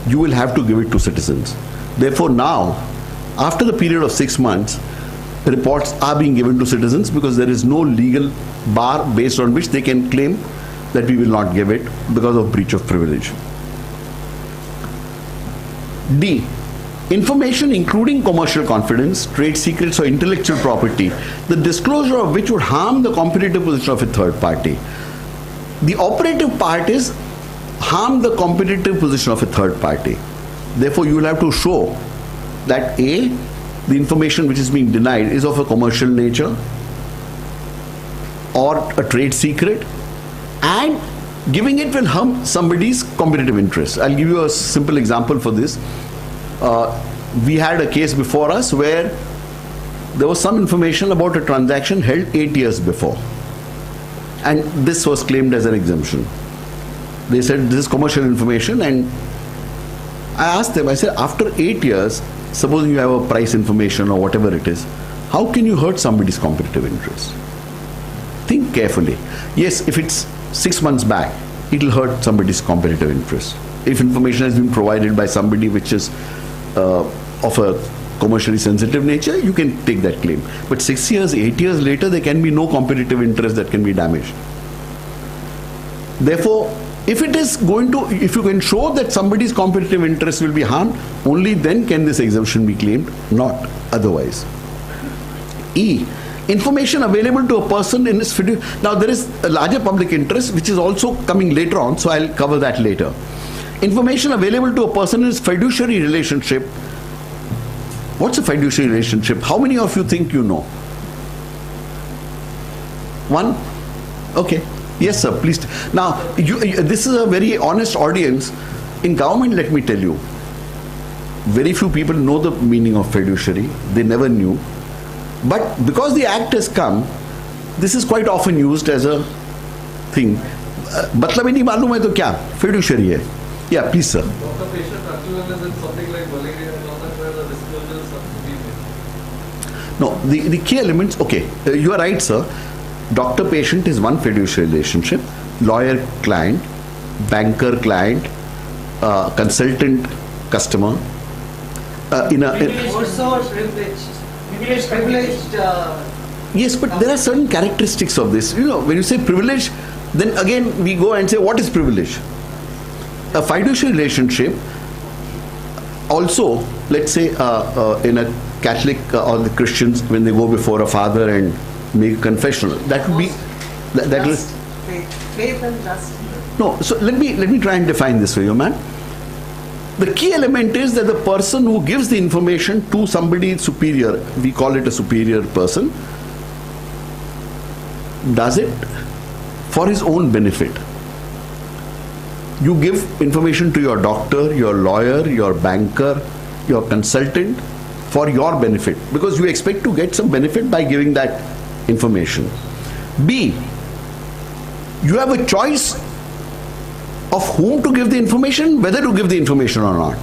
[SPEAKER 2] You will have to give it to citizens. Therefore, now, after the period of 6 months, reports are being given to citizens because there is no legal bar based on which they can claim that we will not give it because of breach of privilege. D. Information including commercial confidence, trade secrets or intellectual property, the disclosure of which would harm the competitive position of a third party. The operative part is harm the competitive position of a third party. Therefore, you will have to show that A, the information which is being denied is of a commercial nature, or a trade secret, and giving it will harm somebody's competitive interest. I'll give you a simple example for this. We had a case before us where there was some information about a transaction held 8 years before, and this was claimed as an exemption. They said this is commercial information, and I asked them, I said, after 8 years, supposing you have a price information or whatever it is, how can you hurt somebody's competitive interest? Think carefully. Yes, if it's 6 months back, it will hurt somebody's competitive interest. If information has been provided by somebody which is of a commercially sensitive nature, you can take that claim. But 6 years, 8 years later, there can be no competitive interest that can be damaged. Therefore, if you can show that somebody's competitive interest will be harmed, only then can this exemption be claimed, not otherwise. E, information available to a person in his fiduciary. Now there is a larger public interest which is also coming later on, so I'll cover that later. Information available to a person in his fiduciary relationship. What's a fiduciary relationship? How many of you think you know? One? Okay. Yes, sir, please. Now, this is a very honest audience. In government, let me tell you, very few people know the meaning of fiduciary. They never knew. But because the act has come, this is quite often used as a thing. मतलब ही नहीं मालूम है तो क्या? Fiduciary है. Yeah, please, sir.
[SPEAKER 4] Doctor-patient equivalence in something like malaria and all that, where the disclosures have to be made.
[SPEAKER 2] No, the key elements, okay, you are right, sir. Doctor-patient is one fiduciary relationship. Lawyer-client, banker-client, consultant-customer.
[SPEAKER 5] Also privileged.
[SPEAKER 2] Yes, but there are certain characteristics of this. You know, when you say privilege, then again we go and say, what is privilege? A fiduciary relationship, also, let's say in a Catholic or the Christians, when they go before a father and make a confessional, that would be that will
[SPEAKER 5] faith and trust.
[SPEAKER 2] No, so let me try and define this for you, man. The key element is that the person who gives the information to somebody superior, we call it a superior person, does it for his own benefit. You give information to your doctor, your lawyer, your banker, your consultant for your benefit, because you expect to get some benefit by giving that information. B, you have a choice of whom to give the information, whether to give the information or not.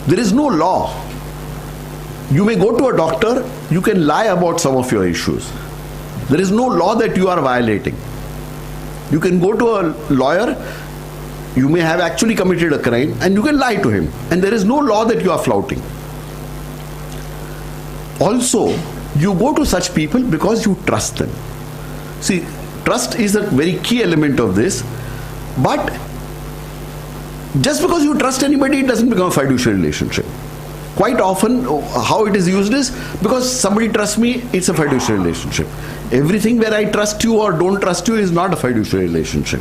[SPEAKER 2] There is no law. You may go to a doctor, you can lie about some of your issues. There is no law that you are violating. You can go to a lawyer, you may have actually committed a crime, and you can lie to him, and there is no law that you are flouting. Also, you go to such people because you trust them. See, trust is a very key element of this, but just because you trust anybody, it doesn't become a fiduciary relationship. Quite often, how it is used is, because somebody trusts me, it's a fiduciary relationship. Everything where I trust you or don't trust you is not a fiduciary relationship.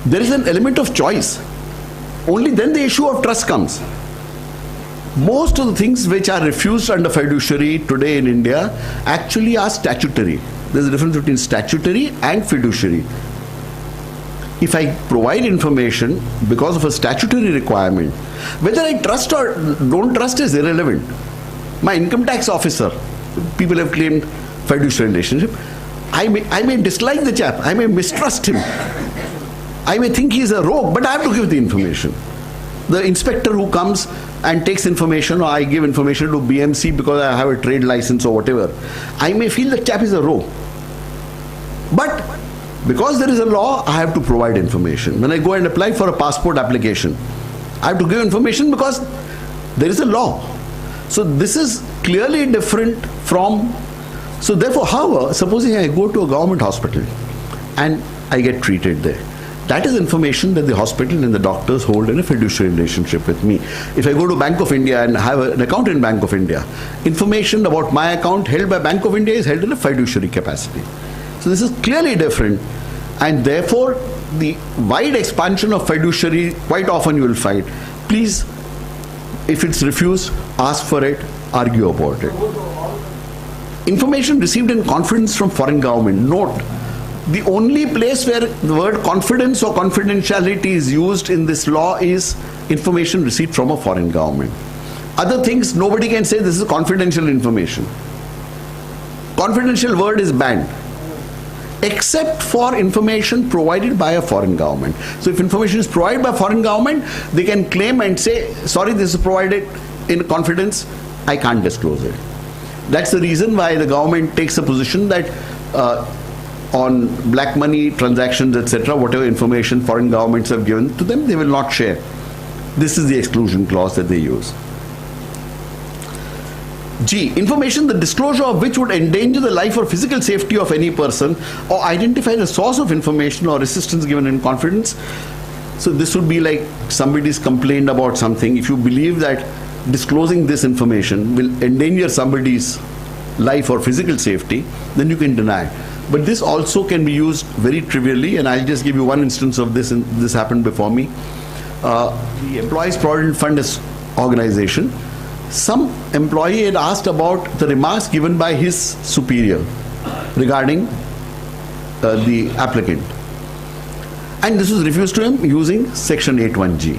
[SPEAKER 2] There is an element of choice. Only then the issue of trust comes. Most of the things which are refused under fiduciary today in India actually are statutory. There's a difference between statutory and fiduciary. If I provide information because of a statutory requirement, whether I trust or don't trust is irrelevant. My income tax officer, people have claimed fiduciary relationship. I may dislike the chap, I may mistrust him, I may think he's a rogue, but I have to give the information. The inspector who comes and takes information, or I give information to BMC because I have a trade license or whatever, I may feel the chap is a rogue. But because there is a law, I have to provide information. When I go and apply for a passport application, I have to give information because there is a law. So this is clearly different from, so therefore, however, supposing I go to a government hospital and I get treated there, that is information that the hospital and the doctors hold in a fiduciary relationship with me. If I go to Bank of India and have an account in Bank of India, information about my account held by Bank of India is held in a fiduciary capacity. So this is clearly different, and therefore the wide expansion of fiduciary, quite often you will find, please, if it's refused, ask for it, argue about it. information received in confidence from foreign government. Note, the only place where the word confidence or confidentiality is used in this law is information received from a foreign government. Other things, nobody can say this is confidential information. Confidential word is banned, except for information provided by a foreign government. So if information is provided by a foreign government, they can claim and say, sorry, this is provided in confidence, I can't disclose it. That's the reason why the government takes a position that on black money transactions, etc., whatever information foreign governments have given to them, they will not share. This is the exclusion clause that they use. G, information the disclosure of which would endanger the life or physical safety of any person or identify the source of information or assistance given in confidence. So this would be like somebody's complained about something. If you believe that disclosing this information will endanger somebody's life or physical safety, then you can deny. But this also can be used very trivially, and I'll just give you one instance of this, and this happened before me. The Employees Provident Fund organization, some employee had asked about the remarks given by his superior regarding the applicant. And this was refused to him using section 81G.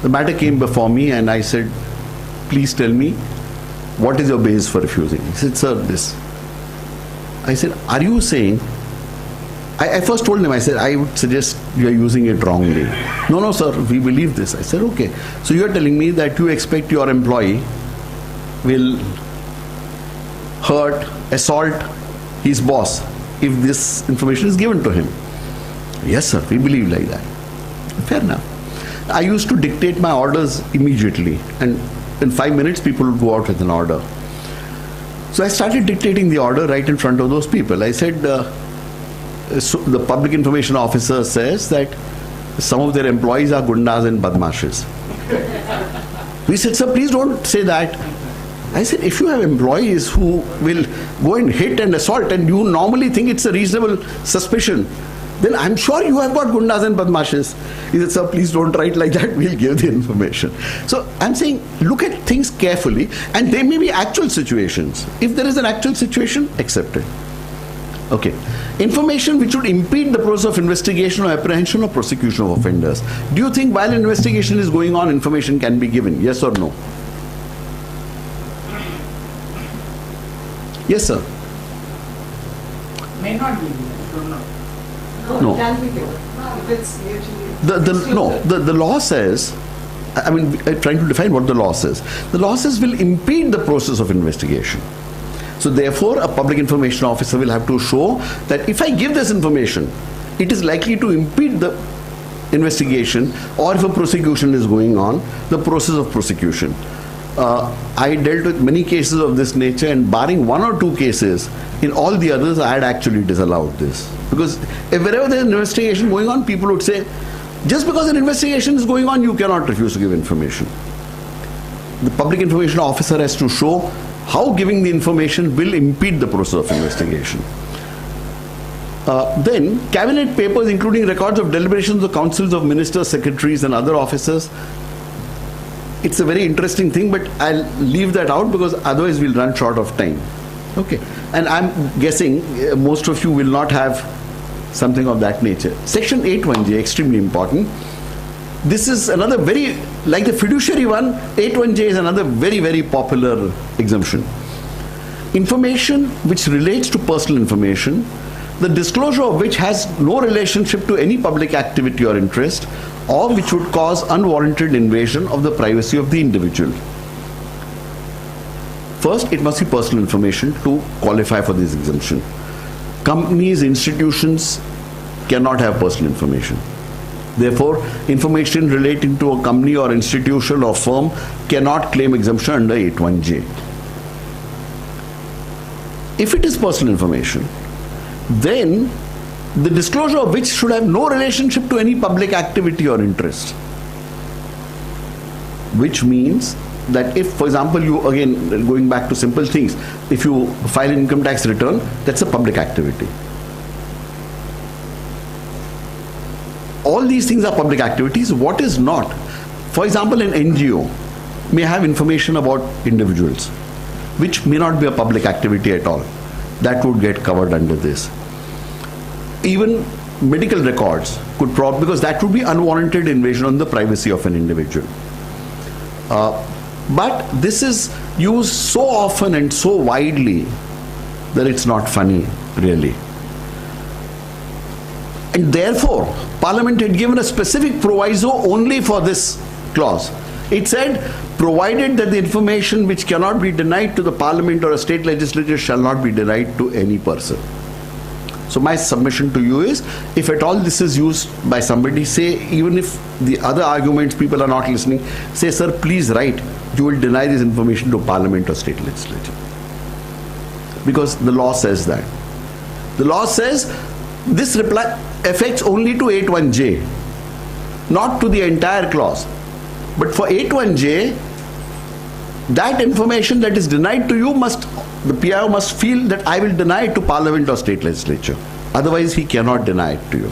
[SPEAKER 2] The matter came before me and I said, please tell me, what is your basis for refusing? He said, sir, this. I said, are you saying, I first told him, I said, I would suggest you are using it wrongly. No, sir, we believe this. I said, okay. So you are telling me that you expect your employee will hurt, assault his boss if this information is given to him. Yes, sir, we believe like that. Fair enough. I used to dictate my orders immediately, and in 5 minutes people would go out with an order. So I started dictating the order right in front of those people. I said, so the public information officer says that some of their employees are gundas and badmashes. We said, sir, please don't say that. I said, if you have employees who will go and hit and assault and you normally think it's a reasonable suspicion, then I'm sure you have got gundas and badmashes. He said, sir, please don't write like that, we'll give the information. So I'm saying, look at things carefully, and there may be actual situations. If there is an actual situation, accept it. Okay. Information which would impede the process of investigation or apprehension or prosecution of offenders. Do you think while an investigation is going on, information can be given? Yes or no? Yes, sir.
[SPEAKER 5] May not be given. Don't know.
[SPEAKER 2] No.
[SPEAKER 5] It can be given. If it's mutually
[SPEAKER 2] The law says, I mean, I'm trying to define what the law says. The law says will impede the process of investigation. So therefore, a public information officer will have to show that if I give this information, it is likely to impede the investigation, or if a prosecution is going on, the process of prosecution. I dealt with many cases of this nature, and barring 1 or 2 cases, in all the others I had actually disallowed this. Because if wherever there is an investigation going on, people would say, just because an investigation is going on, you cannot refuse to give information. The public information officer has to show how giving the information will impede the process of investigation. Then, cabinet papers, including records of deliberations of councils of ministers, secretaries, and other officers. It's a very interesting thing, but I'll leave that out because otherwise we'll run short of time. Okay. And I'm guessing most of you will not have something of that nature. Section 81J, extremely important. This is another very, like the fiduciary one, 81J is another very, very popular exemption. Information which relates to personal information, the disclosure of which has no relationship to any public activity or interest, or which would cause unwarranted invasion of the privacy of the individual. First, it must be personal information to qualify for this exemption. Companies, institutions cannot have personal information. Therefore, information relating to a company or institution or firm cannot claim exemption under 81J. If it is personal information, then the disclosure of which should have no relationship to any public activity or interest. Which means that if, for example, you, again, going back to simple things, if you file an income tax return, that's a public activity. All these things are public activities. What is not? For example, an NGO may have information about individuals. which may not be a public activity at all. That would get covered under this. Even medical records could because that would be unwarranted invasion on the privacy of an individual. But this is used so often and so widely that it's not funny, really. And therefore, Parliament had given a specific proviso only for this clause. It said, provided that the information which cannot be denied to the Parliament or a state legislature shall not be denied to any person. So my submission to you is, if at all this is used by somebody, say, even if the other arguments people are not listening, say, sir, please write, you will deny this information to Parliament or state legislature. Because the law says that. The law says this reply affects only to 81J, not to the entire clause. But for 81J, that information that is denied to you the PIO must feel that I will deny it to Parliament or state legislature. Otherwise, he cannot deny it to you.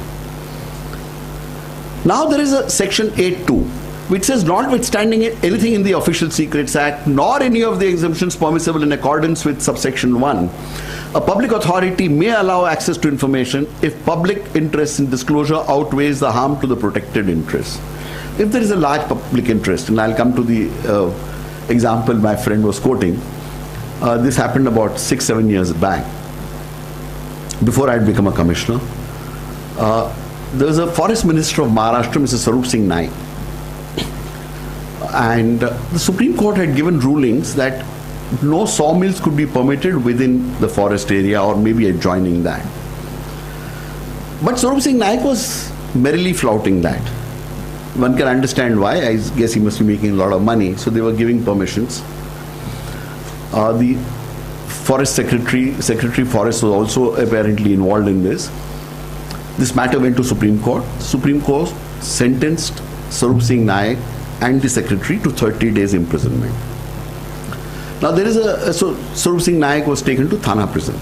[SPEAKER 2] Now there is a section 8.2, which says, notwithstanding anything in the Official Secrets Act, nor any of the exemptions permissible in accordance with subsection 1, a public authority may allow access to information if public interest in disclosure outweighs the harm to the protected interest. If there is a large public interest, and I'll come to the example my friend was quoting, this happened about 6-7 years back, before I had become a commissioner. There was a forest minister of Maharashtra, Mr. Swarup Singh Naik, and the Supreme Court had given rulings that no sawmills could be permitted within the forest area or maybe adjoining that. But Swarup Singh Naik was merrily flouting that. One can understand why. I guess he must be making a lot of money, so they were giving permissions. The Forest Secretary Forest was also apparently involved in this. This matter went to Supreme Court. Supreme Court sentenced Swarup Singh Naik and the Secretary to 30 days imprisonment. Now there is so Swarup Singh Naik was taken to Thana prison.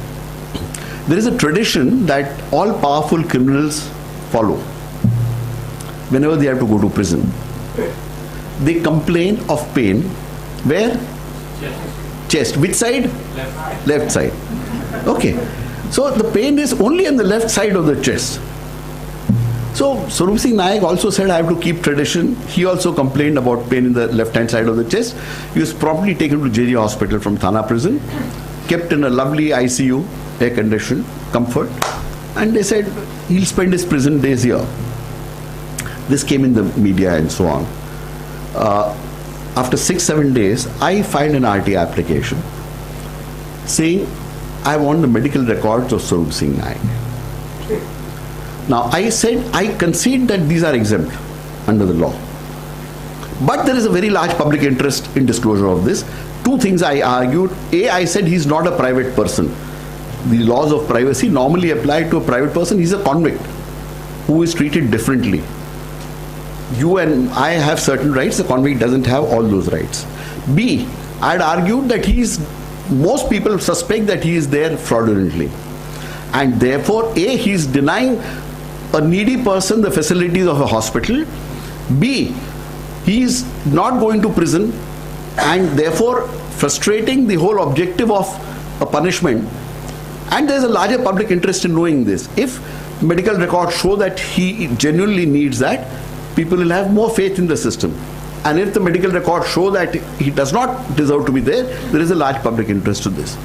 [SPEAKER 2] There is a tradition that all powerful criminals follow whenever they have to go to prison. They complain of pain. Where? Chest. Which side? Left side. Okay. So the pain is only on the left side of the chest. So Swarup Singh Naik also said, I have to keep tradition. He also complained about pain in the left-hand side of the chest. He was promptly taken to JJ Hospital from Thana prison, kept in a lovely ICU, air-conditioned, comfort, and they said he'll spend his prison days here. This came in the media and so on. After 6-7 days, I filed an RTI application saying I want the medical records of Swarup Singh Naik. Now I said I concede that these are exempt under the law. But there is a very large public interest in disclosure of this. Two things I argued. A, I said he's not a private person. The laws of privacy normally apply to a private person. He's a convict who is treated differently. You and I have certain rights, the convict doesn't have all those rights. B, I had argued that most people suspect that he is there fraudulently. And therefore, A, he is denying a needy person the facilities of a hospital. B, he is not going to prison and therefore frustrating the whole objective of a punishment. And there is a larger public interest in knowing this. If medical records show that he genuinely needs that, people will have more faith in the system. And if the medical records show that he does not deserve to be there, there is a large public interest to this.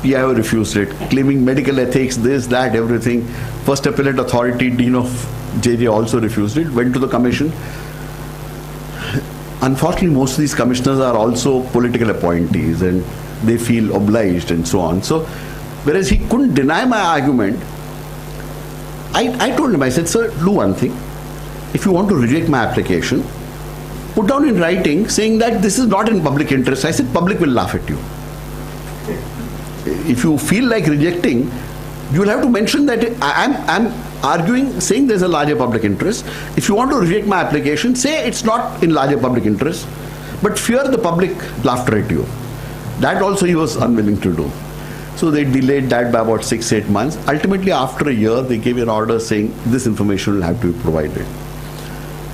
[SPEAKER 2] PIO refused it, claiming medical ethics, this, that, everything. First Appellate Authority, Dean of JJ also refused it, went to the commission. Unfortunately, most of these commissioners are also political appointees and they feel obliged and so on. So, whereas he couldn't deny my argument, I told him, I said, sir, do one thing. If you want to reject my application, put down in writing saying that this is not in public interest. I said, public will laugh at you. If you feel like rejecting, you will have to mention that I'm arguing, saying there's a larger public interest. If you want to reject my application, say it's not in larger public interest, but fear the public laughter at you. That also he was unwilling to do. So they delayed that by about 6-8 months. Ultimately, after a year, they gave an order saying this information will have to be provided.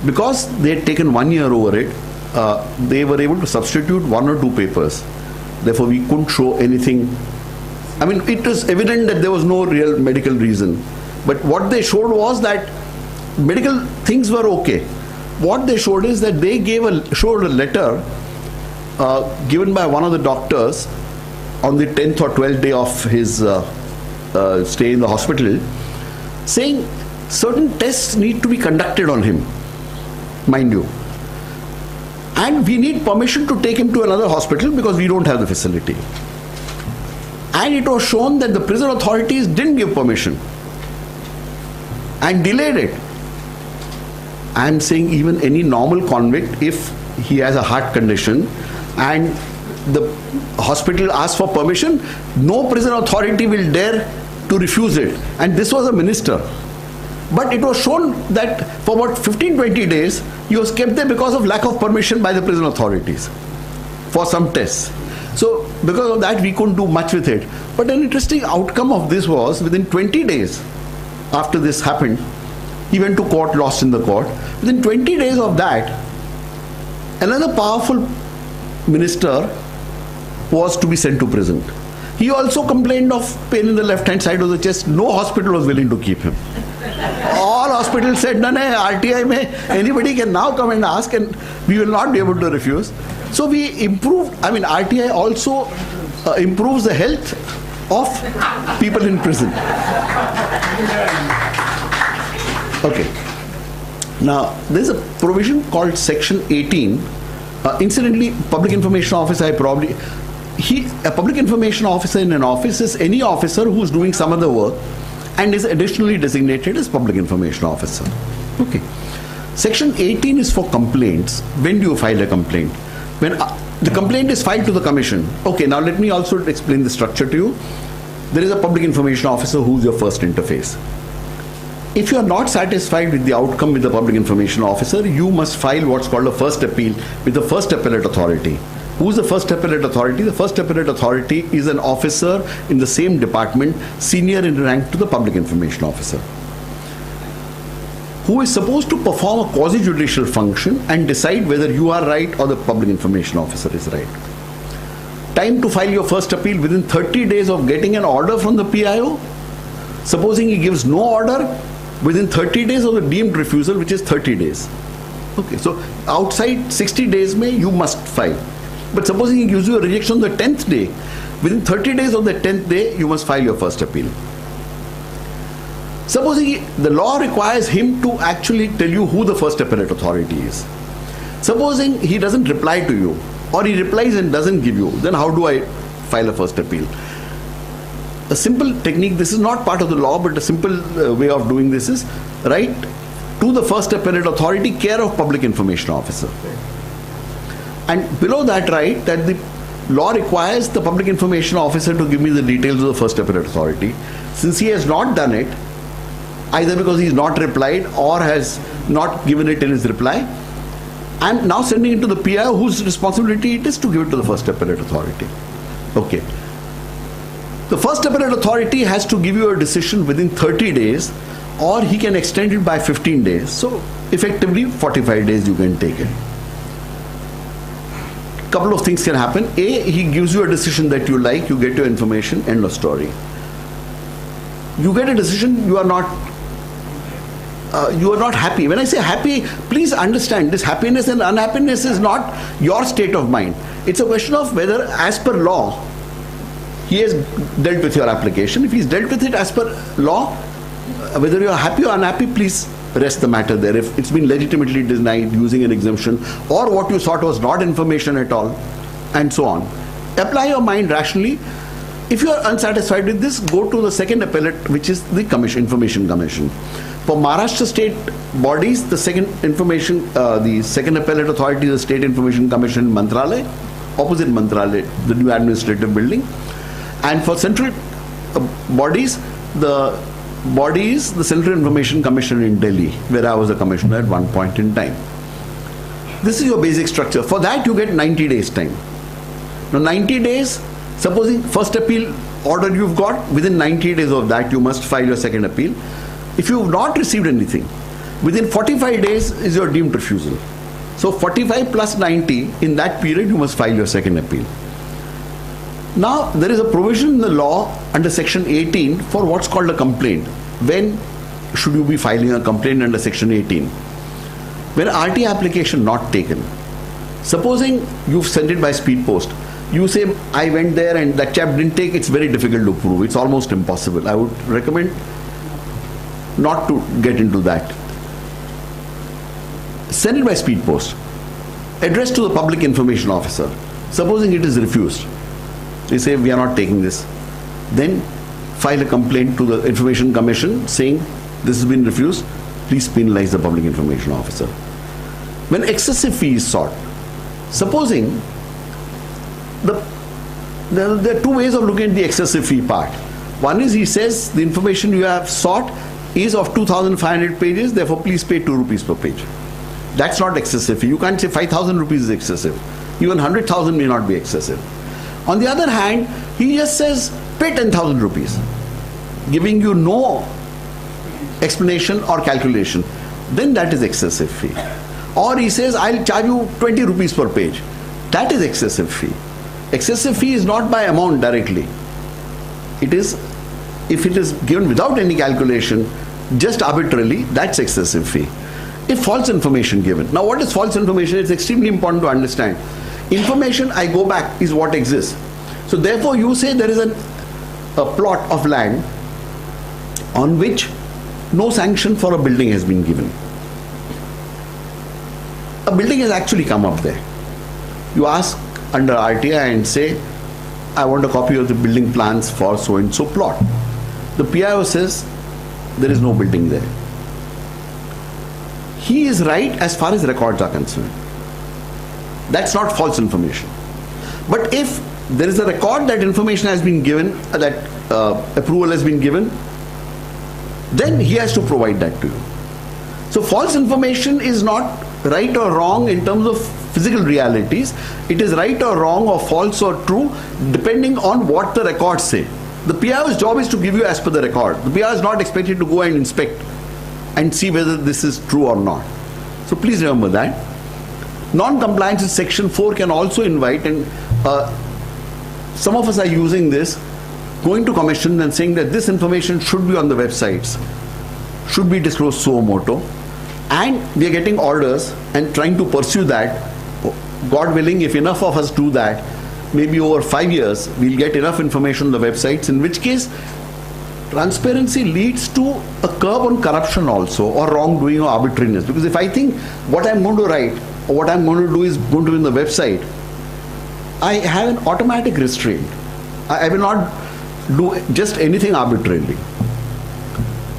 [SPEAKER 2] Because they had taken 1 year over it, they were able to substitute 1 or 2 papers. Therefore, we couldn't show anything. I mean, it was evident that there was no real medical reason. But what they showed was that medical things were okay. What they showed is that they showed a letter given by one of the doctors on the 10th or 12th day of his stay in the hospital, saying certain tests need to be conducted on him, mind you. And we need permission to take him to another hospital because we don't have the facility. And it was shown that the prison authorities didn't give permission and delayed it. I am saying even any normal convict, if he has a heart condition and the hospital asks for permission, no prison authority will dare to refuse it. And this was a minister. But it was shown that for about 15-20 days, he was kept there because of lack of permission by the prison authorities for some tests. So because of that, we couldn't do much with it. But an interesting outcome of this was, within 20 days after this happened, he went to court, lost in the court. Within 20 days of that, another powerful minister was to be sent to prison. He also complained of pain in the left-hand side of the chest. No hospital was willing to keep him. All hospitals said, no, RTI mein anybody can now come and ask and we will not be able to refuse. So we improved, RTI also improves the health of people in prison. Okay. Now, there's a provision called Section 18. Incidentally, public information officer, a public information officer in an office is any officer who's doing some other work and is additionally designated as public information officer. Okay. Section 18 is for complaints. When do you file a complaint? When the complaint is filed to the commission. Okay, now let me also explain the structure to you. There is a public information officer who's your first interface. If you are not satisfied with the outcome with the public information officer, you must file what's called a first appeal with the first appellate authority. Who's the first appellate authority? The first appellate authority is an officer in the same department, senior in rank to the public information officer, who is supposed to perform a quasi-judicial function and decide whether you are right or the public information officer is right. Time to file your first appeal within 30 days of getting an order from the PIO. Supposing he gives no order, within 30 days of the deemed refusal, which is 30 days. Okay, so outside 60 days you must file. But supposing he gives you a rejection on the 10th day, within 30 days of the 10th day, you must file your first appeal. Supposing the law requires him to actually tell you who the first appellate authority is. Supposing he doesn't reply to you, or he replies and doesn't give you, then how do I file a first appeal? A simple technique, this is not part of the law, but a simple way of doing this is write to the first appellate authority, care of public information officer. And below that write that the law requires the public information officer to give me the details of the first appellate authority. Since he has not done it, either because he has not replied or has not given it in his reply, I am now sending it to the PIO whose responsibility it is to give it to the first appellate authority. Okay. The first appellate authority has to give you a decision within 30 days, or he can extend it by 15 days. So effectively 45 days you can take it. Couple of things can happen. A, he gives you a decision that you like, you get your information, end of story. You get a decision, you are not happy. When I say happy, please understand this happiness and unhappiness is not your state of mind. It's a question of whether, as per law, he has dealt with your application. If he's dealt with it as per law, whether you are happy or unhappy, please rest the matter there. If it's been legitimately denied using an exemption, or what you thought was not information at all, and so on. Apply your mind rationally. If you are unsatisfied with this, go to the second appellate, which is the Information Commission. For Maharashtra state bodies, the second appellate authority is the State Information Commission in Mantralaya, opposite Mantralaya, the new administrative building. And for central bodies, the Central Information Commission in Delhi, where I was a commissioner at one point in time. This is your basic structure. For that, you get 90 days time. Now, 90 days, supposing first appeal order you've got, within 90 days of that, you must file your second appeal. If you have not received anything, within 45 days is your deemed refusal. So 45 plus 90, in that period, you must file your second appeal. Now, there is a provision in the law under section 18 for what's called a complaint. When should you be filing a complaint under section 18? When RT application not taken. Supposing you've sent it by speed post. You say, I went there and that chap didn't take, it's very difficult to prove. It's almost impossible. I would recommend not to get into that. Send it by speed post. Addressed to the public information officer. Supposing it is refused. They say, we are not taking this. Then file a complaint to the Information Commission saying, this has been refused. Please penalize the public information officer. When excessive fee is sought, supposing there are two ways of looking at the excessive fee part. One is he says the information you have sought is of 2,500 pages, therefore please pay 2 rupees per page. That's not excessive fee. You can't say 5,000 rupees is excessive. Even 100,000 may not be excessive. On the other hand, he just says pay 10,000 rupees, giving you no explanation or calculation. Then that is excessive fee. Or he says I'll charge you 20 rupees per page. That is excessive fee. Excessive fee is not by amount directly. It is, if it is given without any calculation, just arbitrarily, that's excessive fee. If false information given. Now what is false information? It's extremely important to understand. Information, I go back, is what exists. So therefore you say there is a plot of land on which no sanction for a building has been given. A building has actually come up there. You ask under RTI and say, I want a copy of the building plans for so and so plot. The PIO says there is no building there. He is right as far as records are concerned. That's not false information. But if there is a record that information has been given, that approval has been given, then he has to provide that to you. So false information is not right or wrong in terms of physical realities. It is right or wrong or false or true depending on what the records say. The PIO's job is to give you as per the record. The PIO is not expected to go and inspect and see whether this is true or not. So please remember that. Non-compliance with section 4 can also invite, and some of us are using this, going to commission and saying that this information should be on the websites, should be disclosed suo moto, and we are getting orders and trying to pursue that. God willing, if enough of us do that, maybe over 5 years we'll get enough information on the websites, in which case transparency leads to a curb on corruption also, or wrongdoing or arbitrariness. Because if I think what I'm going to write or what I'm going to do is going to be on the website, I have an automatic restraint. I will not do just anything arbitrarily.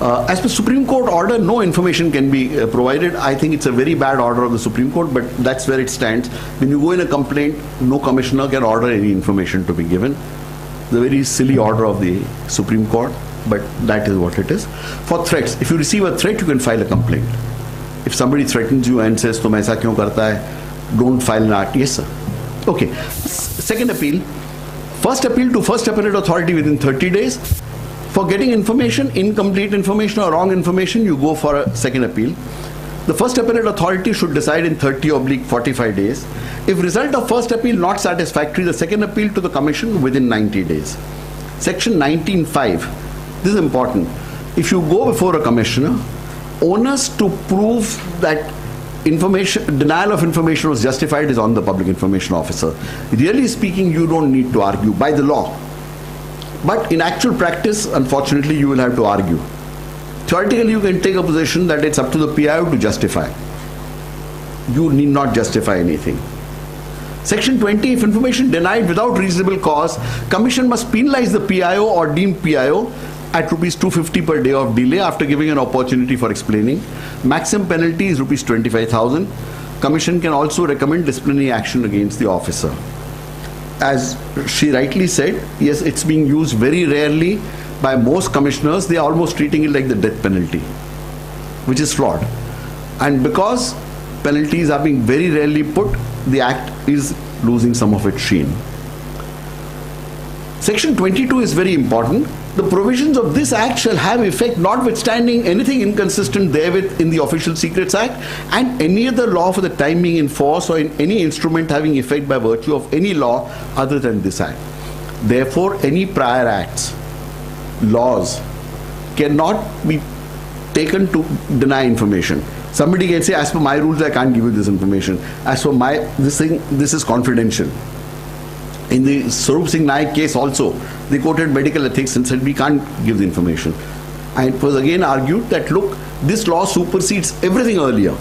[SPEAKER 2] As per Supreme Court order, no information can be provided. I think it's a very bad order of the Supreme Court, but that's where it stands. When you go in a complaint, no commissioner can order any information to be given. The very silly order of the Supreme Court, but that is what it is. For threats, if you receive a threat, you can file a complaint. If somebody threatens you and says, "Tum aisa kyun karta hai?" don't file an RT. Yes, sir. Okay. Second appeal. First appeal to First Appellate Authority within 30 days. For getting information, incomplete information or wrong information, you go for a second appeal. The First Appellate Authority should decide in 30/45 days. If result of first appeal not satisfactory, the second appeal to the Commission within 90 days. Section 19(5). This is important. If you go before a commissioner, onus to prove that denial of information was justified is on the public information officer. Really speaking, you don't need to argue by the law. But in actual practice, unfortunately, you will have to argue. Theoretically, you can take a position that it's up to the PIO to justify. You need not justify anything. Section 20, if information denied without reasonable cause, Commission must penalize the PIO or deemed PIO at rupees 250 per day of delay after giving an opportunity for explaining. Maximum penalty is rupees 25,000. Commission can also recommend disciplinary action against the officer. As she rightly said, yes, it's being used very rarely by most commissioners. They are almost treating it like the death penalty, which is flawed. And because penalties are being very rarely put, the act is losing some of its sheen. Section 22 is very important. The provisions of this act shall have effect notwithstanding anything inconsistent therewith in the Official Secrets Act and any other law for the time being in force or in any instrument having effect by virtue of any law other than this act. Therefore, any prior acts, laws, cannot be taken to deny information. Somebody can say, as per my rules, I can't give you this information. As per my this is confidential. In the Swarup Singh Naik case also, they quoted medical ethics and said we can't give the information. And it was again argued that look, this law supersedes everything earlier.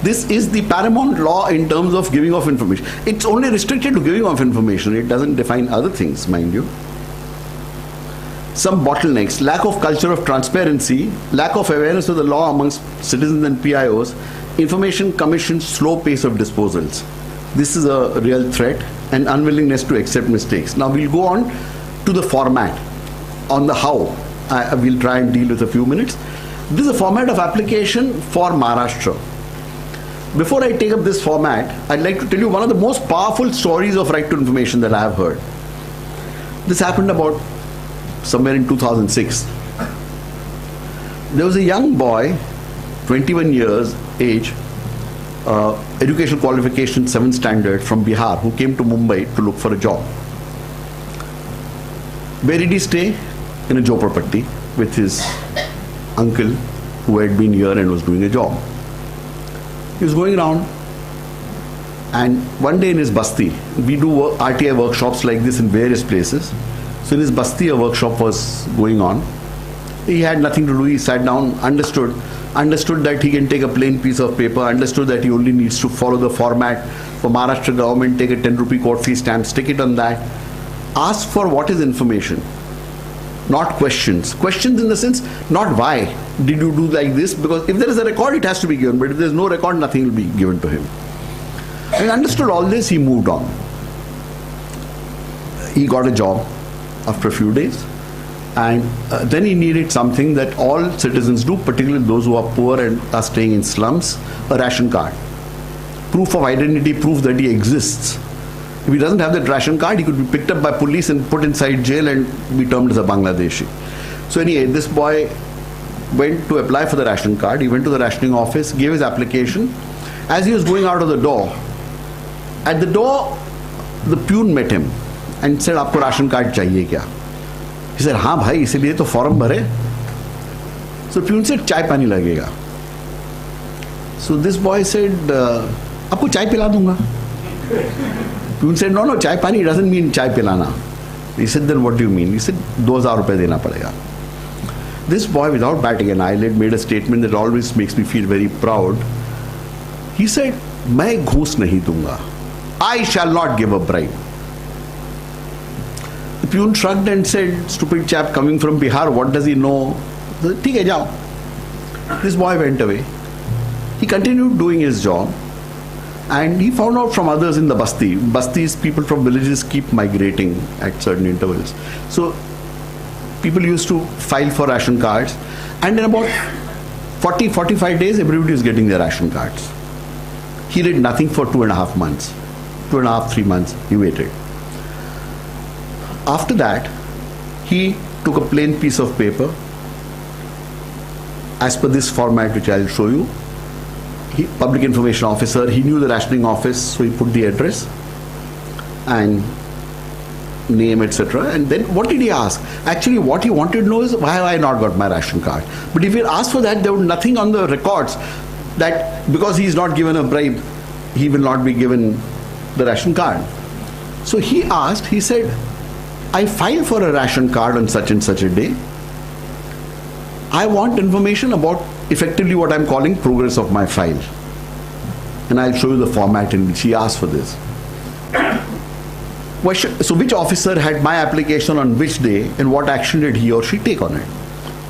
[SPEAKER 2] This is the paramount law in terms of giving of information. It's only restricted to giving of information. It doesn't define other things, mind you. Some bottlenecks: lack of culture of transparency, lack of awareness of the law amongst citizens and PIOs, Information Commission's slow pace of disposals. This is a real threat, and unwillingness to accept mistakes. Now we'll go on to the format. On the how, I will try and deal with a few minutes. This is a format of application for Maharashtra. Before I take up this format, I'd like to tell you one of the most powerful stories of right to information that I have heard. This happened about somewhere in 2006. There was a young boy, 21 years age, educational qualification 7th standard, from Bihar, who came to Mumbai to look for a job. Where did he stay? In a jhopparpatti with his uncle who had been here and was doing a job. He was going around, and one day in his basti, we do RTI workshops like this in various places. So in his basti, a workshop was going on. He had nothing to do. He sat down, understood that he can take a plain piece of paper, understood that he only needs to follow the format for Maharashtra government, take a 10 rupee court fee stamp, stick it on that. Ask for what is information, not questions. Questions in the sense, not why did you do like this, because if there is a record, it has to be given, but if there is no record, nothing will be given to him. And understood all this, he moved on. He got a job after a few days, and then he needed something that all citizens do, particularly those who are poor and are staying in slums: a ration card. Proof of identity, proof that he exists. If he doesn't have that ration card, he could be picked up by police and put inside jail and be termed as a Bangladeshi. So anyway, this boy went to apply for the ration card. He went to the rationing office, gave his application. As he was going out of the door, at the door, the peon met him and said, "Aapko ration card chahiye kya?" He said, "हाँ भाई, इसीलिए तो form भरे." So peon said, "चाय पानी लगेगा." So this boy said, "आपको चाय पिला दूंगा." Peon said, "No, chai pani doesn't mean chai pilana." He said, "Then what do you mean?" He said, 2,000 rupees dena padega. This boy, without batting an eyelid, made a statement that always makes me feel very proud. He said, "Main ghoos nahi dunga. I shall not give a bribe." The peon shrugged and said, "Stupid chap coming from Bihar, what does he know?" He said, "Theek hai, jao." This boy went away. He continued doing his job. And he found out from others in the basti. Bastis, people from villages keep migrating at certain intervals. So people used to file for ration cards. And in about 40-45 days, everybody was getting their ration cards. He did nothing for 2.5 months. 2.5-3 months, he waited. After that, he took a plain piece of paper, as per this format which I'll show you. Public information officer, he knew the rationing office, so he put the address and name, etc. And then what did he ask? Actually, what he wanted to know is, why have I not got my ration card? But if he asked for that, there was nothing on the records that because he is not given a bribe, he will not be given the ration card. So he asked, he said, "I filed for a ration card on such and such a day. I want information about effectively what I'm calling progress of my file." And I'll show you the format in which he asked for this. So which officer had my application on which day and what action did he or she take on it?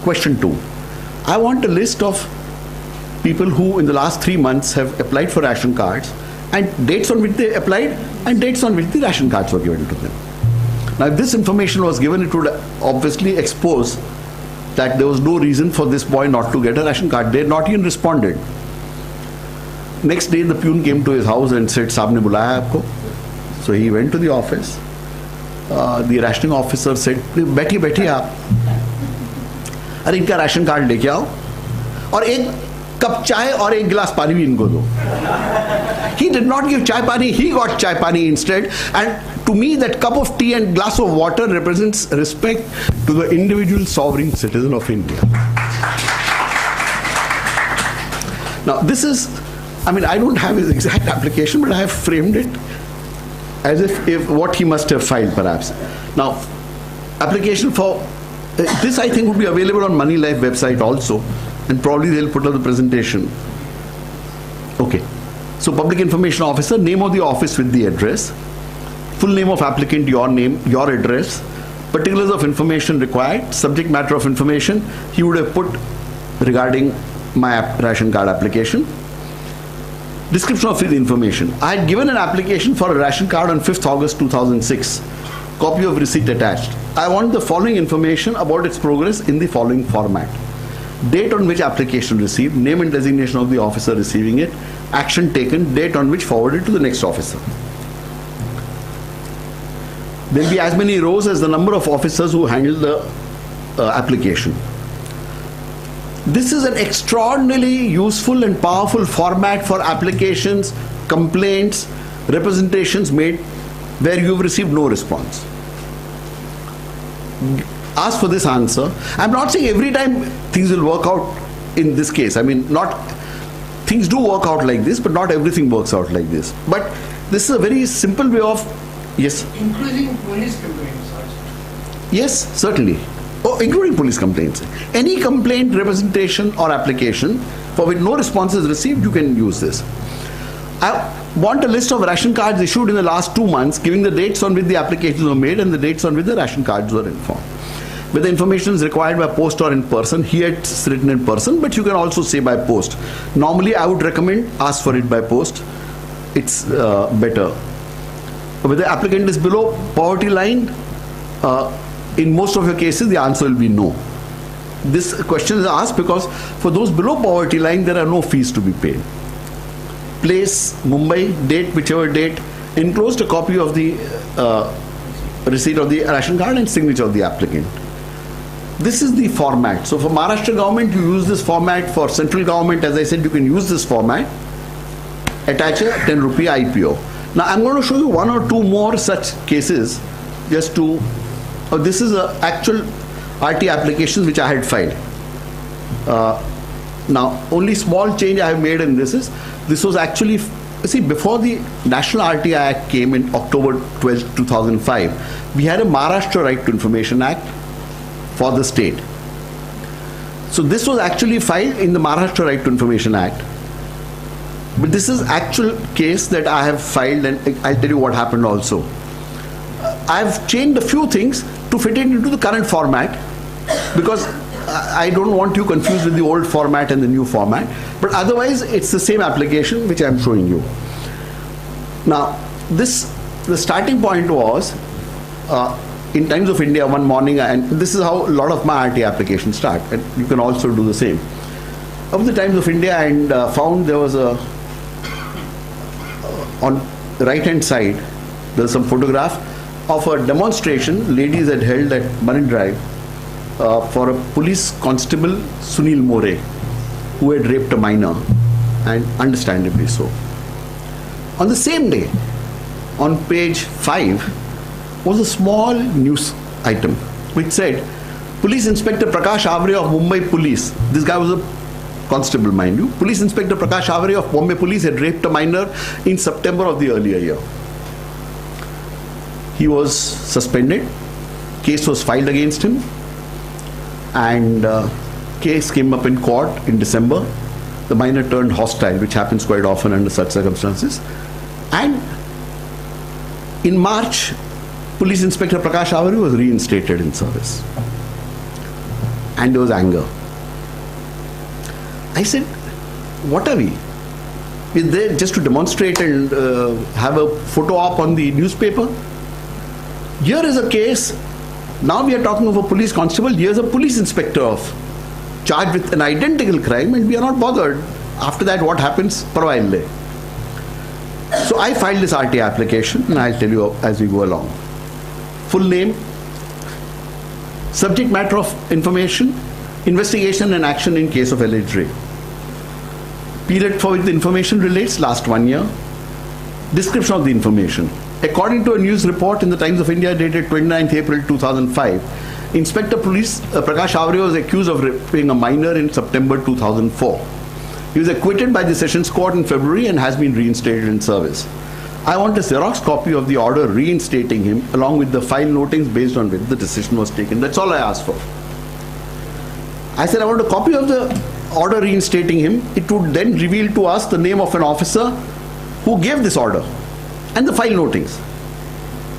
[SPEAKER 2] Question 2. I want a list of people who in the last 3 months have applied for ration cards and dates on which they applied and dates on which the ration cards were given to them. Now if this information was given, it would obviously expose that there was no reason for this boy not to get a ration card. They had not even responded. Next day, the peon came to his house and said, "Saab ne bulaya hai aapko?" So he went to the office. The rationing officer said, "बैठिए आप, अरे इनका ration card लेके आओ और एक cup चाय और एक गिलास पानी भी इनको दो." He did not give chai pani, he got chai pani instead, and to me, that cup of tea and glass of water represents respect to the individual sovereign citizen of India. Now, this is, I don't have his exact application, but I have framed it as if what he must have filed, perhaps. Now, application for this, I think, would be available on Moneylife website also, and probably they'll put up the presentation. Okay. So, Public Information Officer, name of the office with the address, full name of applicant, your name, your address, particulars of information required, subject matter of information, he would have put regarding my ration card application. Description of the information. I had given an application for a ration card on 5th August 2006. Copy of receipt attached. I want the following information about its progress in the following format. Date on which application received, name and designation of the officer receiving it, action taken, date on which forwarded to the next officer. There will be as many rows as the number of officers who handle the application. This is an extraordinarily useful and powerful format for applications, complaints, representations made where you've received no response. Ask for this answer. I'm not saying every time things will work out in this case. Things do work out like this, but not everything works out like this. But this is a very simple way of, yes?
[SPEAKER 5] Including police complaints also.
[SPEAKER 2] Yes, certainly. Oh, including police complaints. Any complaint, representation or application for which no response is received, you can use this. I want a list of ration cards issued in the last 2 months, giving the dates on which the applications were made and the dates on which the ration cards were informed. Whether information is required by post or in person, here it's written in person, but you can also say by post. Normally, I would recommend ask for it by post. It's better. Whether the applicant is below poverty line, in most of your cases, the answer will be no. This question is asked because for those below poverty line, there are no fees to be paid. Place, Mumbai, date, whichever date, enclosed a copy of the receipt of the ration card and signature of the applicant. This is the format. So for Maharashtra government, you use this format. For central government, as I said, you can use this format. Attach a 10 rupee IPO. Now I'm going to show you 1 or 2 more such cases just to, this is a actual RT applications which I had filed. Now only small change I have made in this is, this was actually, see, before the National RTI Act came in October 12, 2005, we had a Maharashtra Right to Information Act for the state. So this was actually filed in the Maharashtra Right to Information Act. But this is actual case that I have filed, and I'll tell you what happened also. I've changed a few things to fit it into the current format because I don't want you confused with the old format and the new format. But otherwise, it's the same application which I'm showing you. Now, the starting point was in Times of India one morning, and this is how a lot of my RT applications start, and you can also do the same. Of the Times of India, and found there was a, on the right hand side, there's some photograph of a demonstration ladies had held at Marine Drive for a police constable, Sunil More, who had raped a minor, and understandably so. On the same day, on page 5, was a small news item which said, Police Inspector Prakash Avre of Mumbai Police, this guy was a constable, mind you, Police Inspector Prakash Avre of Bombay Police had raped a minor in September of the earlier year. He was suspended, case was filed against him, and case came up in court in December. The minor turned hostile, which happens quite often under such circumstances. And in March, Police Inspector Prakash Avre was reinstated in service. And there was anger. I said, what are we? We're there just to demonstrate and have a photo op on the newspaper? Here is a case. Now we are talking of a police constable. Here's a police inspector charged with an identical crime, and we are not bothered. After that, what happens? Parvaille. So I filed this RT application, and I'll tell you as we go along. Full name, subject matter of information, investigation and action in case of alleged rape. Period for which the information relates, last 1 year. Description of the information. according to a news report in the Times of India dated 29th April 2005, Inspector Police Prakash Avre was accused of raping a minor in September 2004. He was acquitted by the Sessions Court in February and has been reinstated in service. I want a Xerox copy of the order reinstating him along with the file notings based on which the decision was taken. That's all I asked for. I said I want a copy of the order reinstating him. It would then reveal to us the name of an officer who gave this order and the file notings.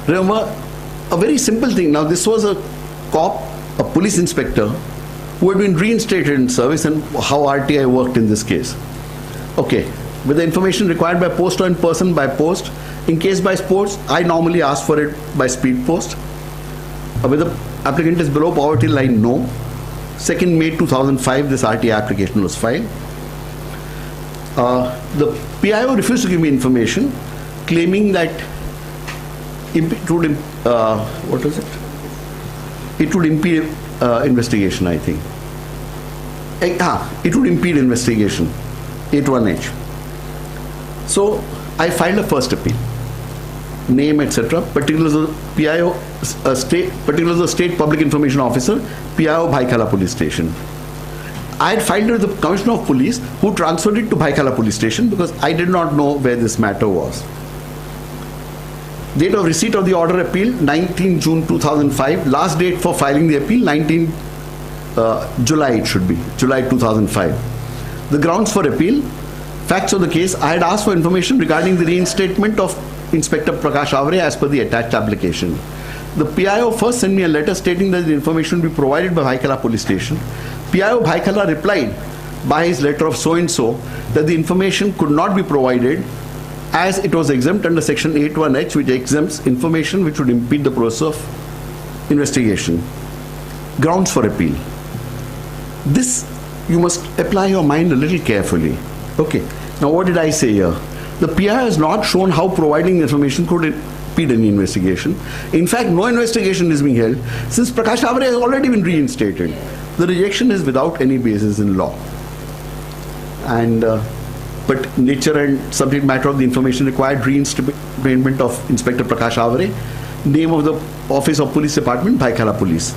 [SPEAKER 2] Remember, a very simple thing. Now this was a cop, a police inspector who had been reinstated in service, and how RTI worked in this case. Okay, with the information required by post or in person by post. In case by post, I normally ask for it by speed post. Whether the applicant is below poverty line, no. 2nd May 2005, this RTI application was filed. The PIO refused to give me information, claiming that it would, what was it? It would impede investigation, I think. It would impede investigation, 81H. So I filed a first appeal, name, etc. Particulars of PIO, particulars of State Public Information Officer, PIO Bhaikala Police Station. I had filed with the Commissioner of Police, who transferred it to Bhaikala Police Station because I did not know where this matter was. Date of receipt of the order appeal, 19 June 2005. Last date for filing the appeal, 19 July it should be, July 2005. The grounds for appeal, facts of the case. I had asked for information regarding the reinstatement of Inspector Prakash Avre as per the attached application. The PIO first sent me a letter stating that the information will be provided by Bhaikala Police Station. PIO Bhaikala replied by his letter of so-and-so that the information could not be provided as it was exempt under section 81H, which exempts information which would impede the process of investigation. Grounds for appeal. This, you must apply your mind a little carefully. Okay, now what did I say here? The PI has not shown how providing information could impede any investigation. In fact, no investigation is being held since Prakash Avre has already been reinstated. The rejection is without any basis in law. And but nature and subject matter of the information required, reinstatement of Inspector Prakash Avre, name of the Office of Police Department, Bhaikala Police.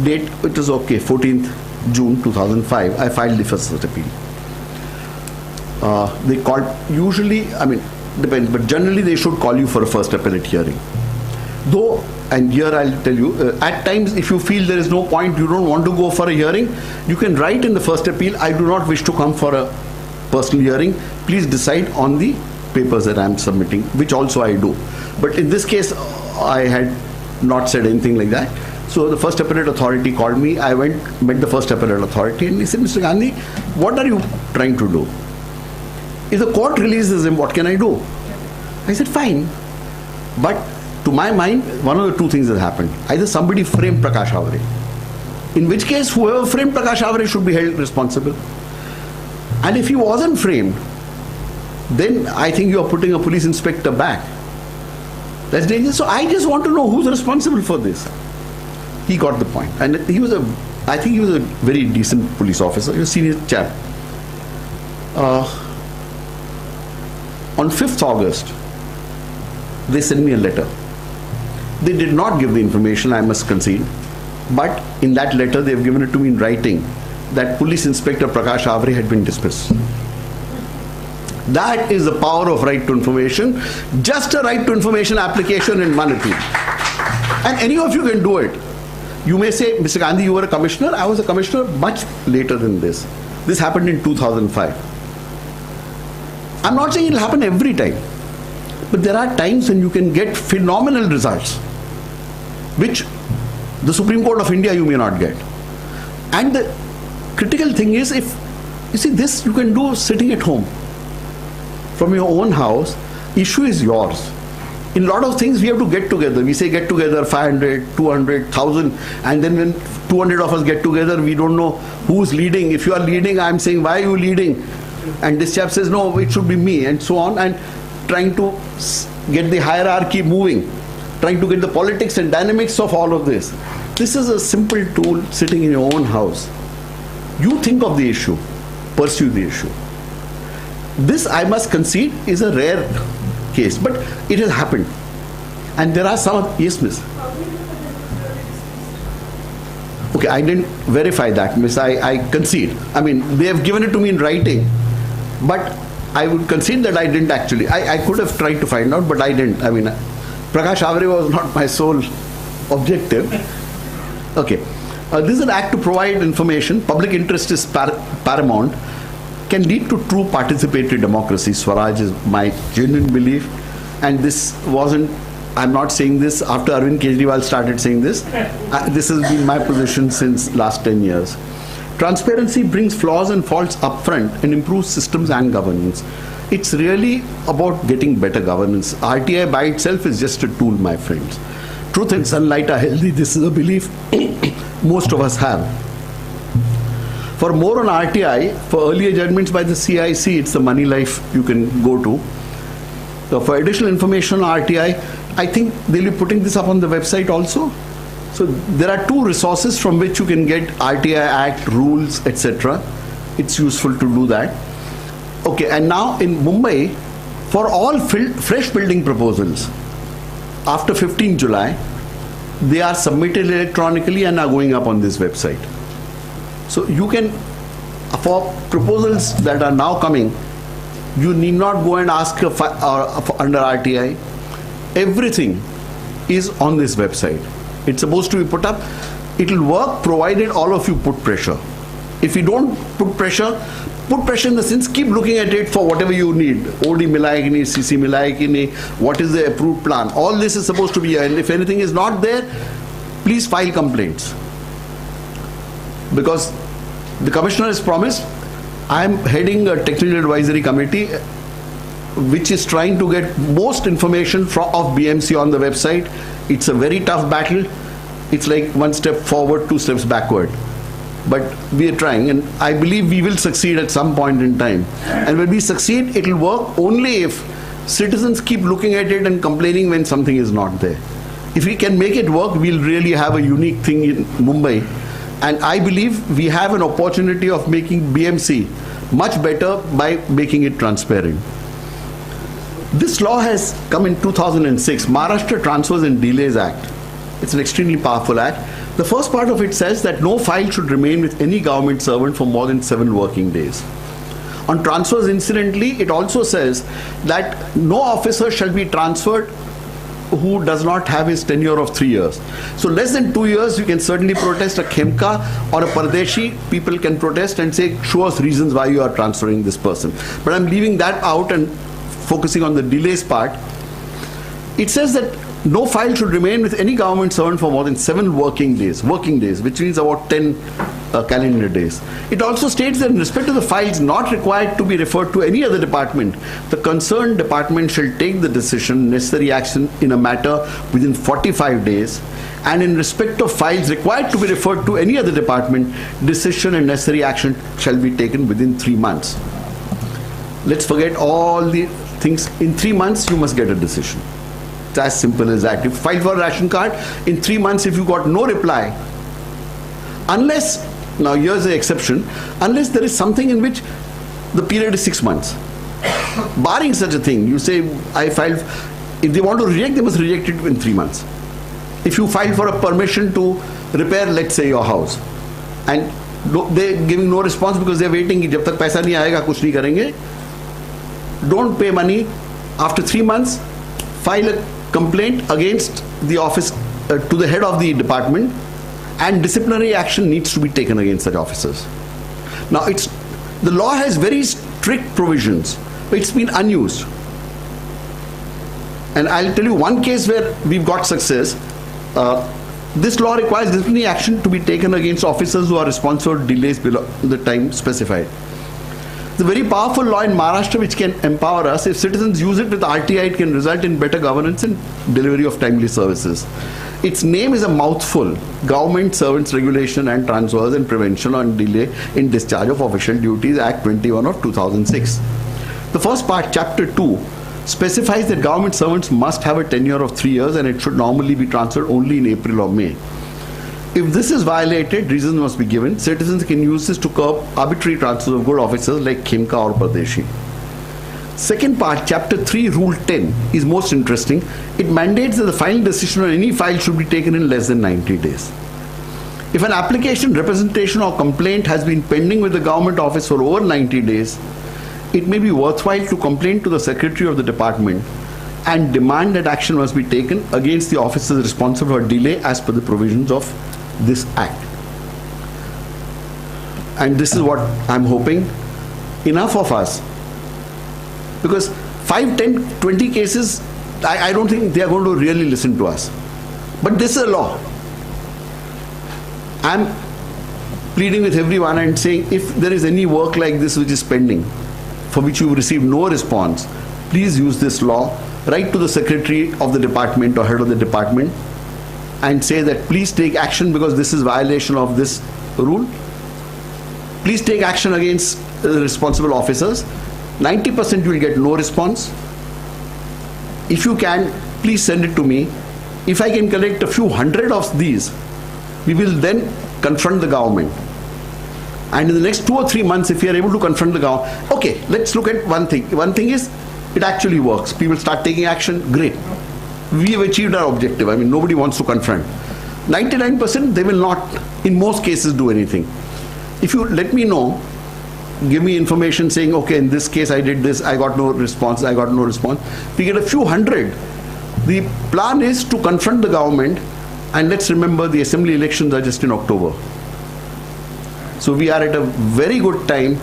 [SPEAKER 2] Date, it is okay, 14th June 2005. I filed the first appeal. They called, usually, I mean, depends, but generally they should call you for a first appellate hearing. Though, and here I'll tell you, at times if you feel there is no point, you don't want to go for a hearing, you can write in the first appeal, I do not wish to come for a personal hearing. Please decide on the papers that I am submitting, which also I do. But in this case, I had not said anything like that. So the first appellate authority called me. I went, met the first appellate authority, and he said, Mr. Gandhi, what are you trying to do? If the court releases him, what can I do? I said, fine. But to my mind, one of the two things has happened. Either somebody framed Prakash Avre, in which case whoever framed Prakash Avre should be held responsible. And if he wasn't framed, then I think you are putting a police inspector back. That's dangerous. So I just want to know who's responsible for this. He got the point. And he was I think he was a very decent police officer. He was a senior chap. On 5th August, they sent me a letter. They did not give the information, I must concede. But in that letter, they have given it to me in writing that Police Inspector Prakash Avre had been dismissed. That is the power of right to information. Just a right to information application in one appeal. And any of you can do it. You may say, Mr. Gandhi, you were a commissioner. I was a commissioner much later than this. This happened in 2005. I'm not saying it'll happen every time. But there are times when you can get phenomenal results, which the Supreme Court of India you may not get. And the critical thing is, if you see this, you can do sitting at home from your own house. Issue is yours. In a lot of things we have to get together. We say get together 500, 200, 1,000, and then when 200 of us get together, we don't know who's leading. If you are leading, I'm saying, why are you leading? And this chap says, no, it should be me, and so on, and trying to get the hierarchy moving, trying to get the politics and dynamics of all of this. This is a simple tool sitting in your own house. You think of the issue, pursue the issue. This, I must concede, is a rare case, but it has happened. And there are some, yes, miss. Okay, I didn't verify that, miss. I concede. I mean, they have given it to me in writing, but I would concede that I didn't actually. I could have tried to find out, but I didn't. I mean, Prakash Avre was not my sole objective. Okay. This is an act to provide information. Public interest is paramount. Can lead to true participatory democracy. Swaraj is my genuine belief. And this wasn't, I'm not saying this after Arvind Kejriwal started saying this. This has been my position since last 10 years. Transparency brings flaws and faults upfront and improves systems and governance. It's really about getting better governance. RTI by itself is just a tool, my friends. Truth and sunlight are healthy. This is a belief most of us have. For more on RTI, for earlier judgments by the CIC, it's the Moneylife you can go to. So for additional information on RTI, I think they'll be putting this up on the website also. So there are 2 resources from which you can get RTI Act, rules, etc. It's useful to do that. Okay, and now in Mumbai, for all fresh building proposals, after 15 July, they are submitted electronically and are going up on this website. So you can, for proposals that are now coming, you need not go and ask under RTI. Everything is on this website. It's supposed to be put up. It will work provided all of you put pressure. If you don't put pressure in the sense, keep looking at it for whatever you need. OD milai ki nahi, CC milai ki nahi, what is the approved plan? All this is supposed to be here. And if anything is not there, please file complaints. Because the commissioner has promised, I am heading a technical advisory committee which is trying to get most information of BMC on the website. It's a very tough battle. It's like 1 step forward, 2 steps backward. But we are trying, and I believe we will succeed at some point in time. And when we succeed, it will work only if citizens keep looking at it and complaining when something is not there. If we can make it work, we'll really have a unique thing in Mumbai. And I believe we have an opportunity of making BMC much better by making it transparent. This law has come in 2006, Maharashtra Transfers and Delays Act. It's an extremely powerful act. The first part of it says that no file should remain with any government servant for more than 7 working days. On transfers, incidentally, it also says that no officer shall be transferred who does not have his tenure of 3 years. So less than 2 years, you can certainly protest. A Khemka or a Pardeshi, people can protest and say, show us reasons why you are transferring this person. But I'm leaving that out and focusing on the delays part. It says that no file should remain with any government servant for more than 7 working days, which means about 10 calendar days. It also states that in respect to the files not required to be referred to any other department, the concerned department shall take the decision, necessary action in a matter within 45 days. And in respect of files required to be referred to any other department, decision and necessary action shall be taken within 3 months. Let's forget all the things. In 3 months, you must get a decision. It's as simple as that. If you file for a ration card, in 3 months, if you got no reply, unless, now here's the exception, unless there is something in which the period is 6 months. Barring such a thing, you say, I filed, if they want to reject, they must reject it in 3 months. If you file for a permission to repair, let's say, your house, and they're giving no response because they're waiting, jab tak paisa nahi aayega, kuch nahi karenge, don't pay money. After 3 months, file a complaint against the office to the head of the department, and disciplinary action needs to be taken against such officers. Now, the law has very strict provisions, but it's been unused. And I'll tell you one case where we've got success. This law requires disciplinary action to be taken against officers who are responsible for delays below the time specified. It's a very powerful law in Maharashtra which can empower us. If citizens use it with RTI, it can result in better governance and delivery of timely services. Its name is a mouthful: Government Servants Regulation and Transfers and Prevention on Delay in Discharge of Official Duties, Act 21 of 2006. The first part, Chapter 2, specifies that government servants must have a tenure of 3 years and it should normally be transferred only in April or May. If this is violated, reasons must be given. Citizens can use this to curb arbitrary transfers of good officers like Khemka or Pardeshi. Second part, Chapter 3, Rule 10 is most interesting. It mandates that the final decision on any file should be taken in less than 90 days. If an application, representation or complaint has been pending with the government office for over 90 days, it may be worthwhile to complain to the Secretary of the Department and demand that action must be taken against the officers responsible for delay as per the provisions of this Act. And this is what I'm hoping. Enough of us. Because 5, 10, 20 cases, I don't think they are going to really listen to us. But this is a law. I'm pleading with everyone and saying, if there is any work like this which is pending, for which you receive no response, please use this law, write to the Secretary of the Department or Head of the Department and say that please take action because this is violation of this rule. Please take action against the responsible officers. 90% you will get no response. If you can, please send it to me. If I can collect a few hundred of these, we will then confront the government. And in the next 2 or 3 months, if we are able to confront the government, okay, let's look at one thing. One thing is, it actually works. People start taking action, great. We have achieved our objective. I mean, nobody wants to confront. 99%, they will not, in most cases, do anything. If you let me know, give me information saying, okay, in this case I did this, I got no response, I got no response. We get a few hundred. The plan is to confront the government, and let's remember the assembly elections are just in October. So we are at a very good time.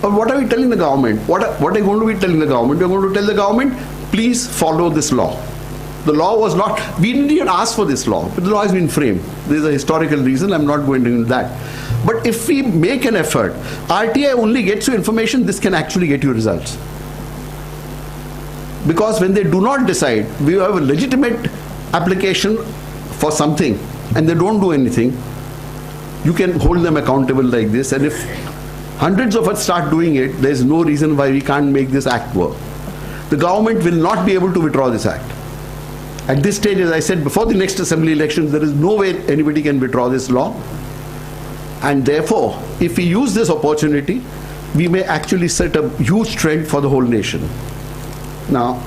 [SPEAKER 2] But what are we telling the government? What are we going to be telling the government? We are going to tell the government, please follow this law. The law was not, we didn't even ask for this law, but the law has been framed. There is a historical reason, I'm not going into that. But if we make an effort, RTI only gets you information, this can actually get you results. Because when they do not decide, we have a legitimate application for something and they don't do anything, you can hold them accountable like this. And if hundreds of us start doing it, there is no reason why we can't make this act work. The government will not be able to withdraw this act. At this stage, as I said, before the next assembly elections, there is no way anybody can withdraw this law. And therefore, if we use this opportunity, we may actually set a huge trend for the whole nation. Now,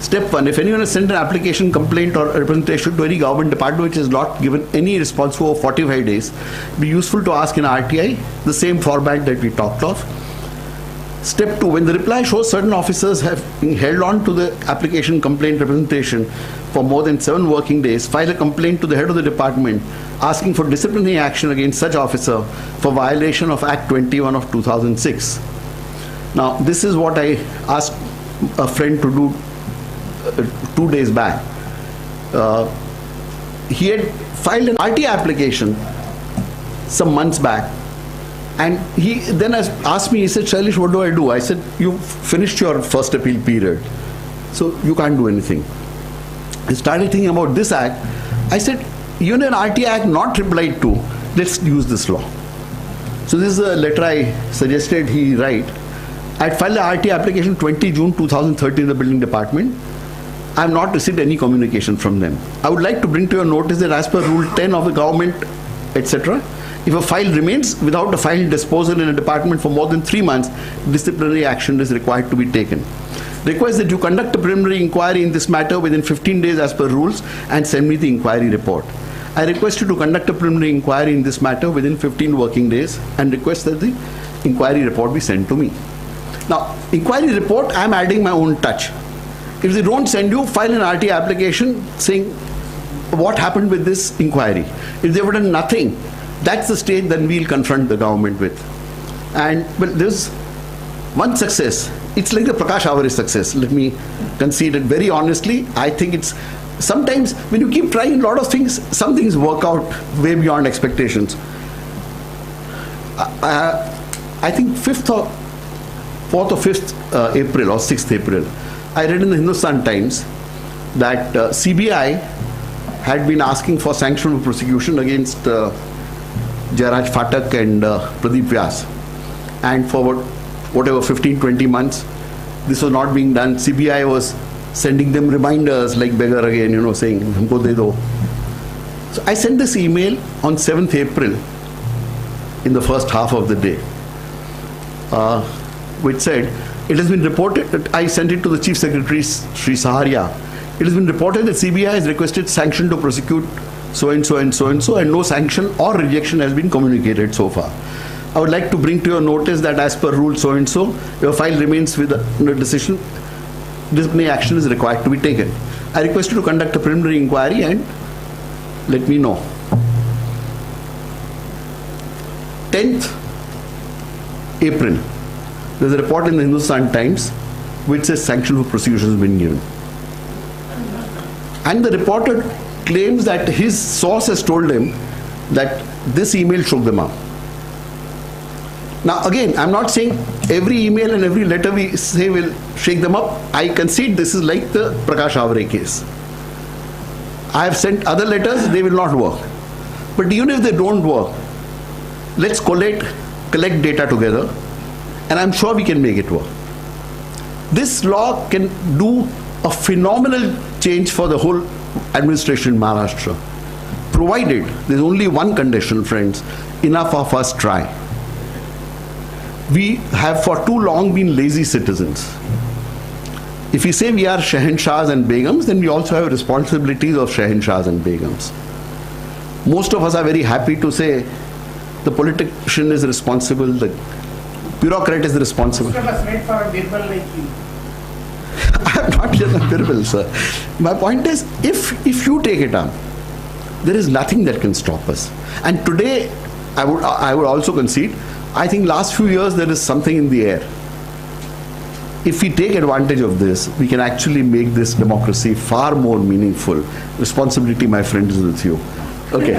[SPEAKER 2] step 1, if anyone has sent an application, complaint or representation to any government department which has not given any response for 45 days, it would be useful to ask in RTI the same format that we talked of. Step 2, when the reply shows certain officers have held on to the application, complaint, representation for more than 7 working days, file a complaint to the head of the department asking for disciplinary action against such officer for violation of Act 21 of 2006. Now, this is what I asked a friend to do 2 days back. He had filed an RTI application some months back. And he then asked me, he said, Shailesh, what do? I said, you finished your first appeal period, so you can't do anything. I started thinking about this act. I said, even an RTI act not replied to, let's use this law. So this is a letter I suggested he write. I had filed an RTI application 20 June 2013 in the building department. I have not received any communication from them. I would like to bring to your notice that as per Rule 10 of the government, etc., if a file remains without a final disposal in a department for more than 3 months, disciplinary action is required to be taken. Request that you conduct a preliminary inquiry in this matter within 15 days as per rules and send me the inquiry report. I request you to conduct a preliminary inquiry in this matter within 15 working days and request that the inquiry report be sent to me. Now, inquiry report, I am adding my own touch. If they don't send you, file an RTI application saying what happened with this inquiry. If they have done nothing, that's the stage that we'll confront the government with. But there's one success. It's like the Prakash Avare success. Let me concede it very honestly. I think it's sometimes when you keep trying a lot of things, some things work out way beyond expectations. I think 4th or 5th April or 6th April, I read in the Hindustan Times that CBI had been asking for sanction of prosecution against Jairaj Phatak and Pradeep Vyas. And for whatever 15-20 months, this was not being done. CBI was sending them reminders like beggar again, saying, humko de do. So I sent this email on 7th April in the first half of the day, which said, It has been reported, I sent it to the Chief Secretary, Sri Saharia. It has been reported that CBI has requested sanction to prosecute so-and-so and so-and-so, and no sanction or rejection has been communicated so far. I would like to bring to your notice that as per rule so-and-so, your file remains with the decision, disciplinary action is required to be taken. I request you to conduct a preliminary inquiry and let me know. 10th April, there's a report in the Hindustan Times which says sanction for prosecution has been given. And the reporter claims that his source has told him that this email shook them up. Now again, I'm not saying every email and every letter we say will shake them up. I concede this is like the Prakash Avare case. I have sent other letters, they will not work. But even if they don't work, let's collect data together, and I'm sure we can make it work. This law can do a phenomenal change for the whole administration in Maharashtra, provided there's only one condition, friends: enough of us try. We have for too long been lazy citizens. If we say we are Shahenshahs and Begums, then we also have responsibilities of Shahenshahs and Begums. Most of us are very happy to say the politician is responsible, the bureaucrat is responsible.
[SPEAKER 5] Most of us wait for a Birbal like you.
[SPEAKER 2] I am not yet a Birbal, sir. My point is, if you take it up, there is nothing that can stop us. And today, I would also concede, I think last few years there is something in the air. If we take advantage of this, we can actually make this democracy far more meaningful. Responsibility, my friend, is with you. Okay.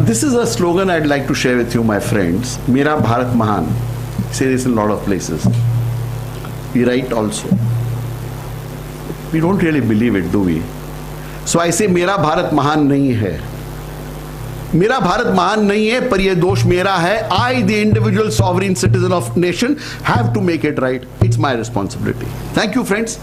[SPEAKER 2] This is a slogan I'd like to share with you, my friends. Mera Bharat Mahan. We say this in a lot of places. We write also. We don't really believe it, do we? So I say, Mera Bharat Mahan nahi hai. Mera Bharat Mahan nahi hai, par ye dosh mera hai. I, the individual sovereign citizen of nation, have to make it right. It's my responsibility. Thank you, friends.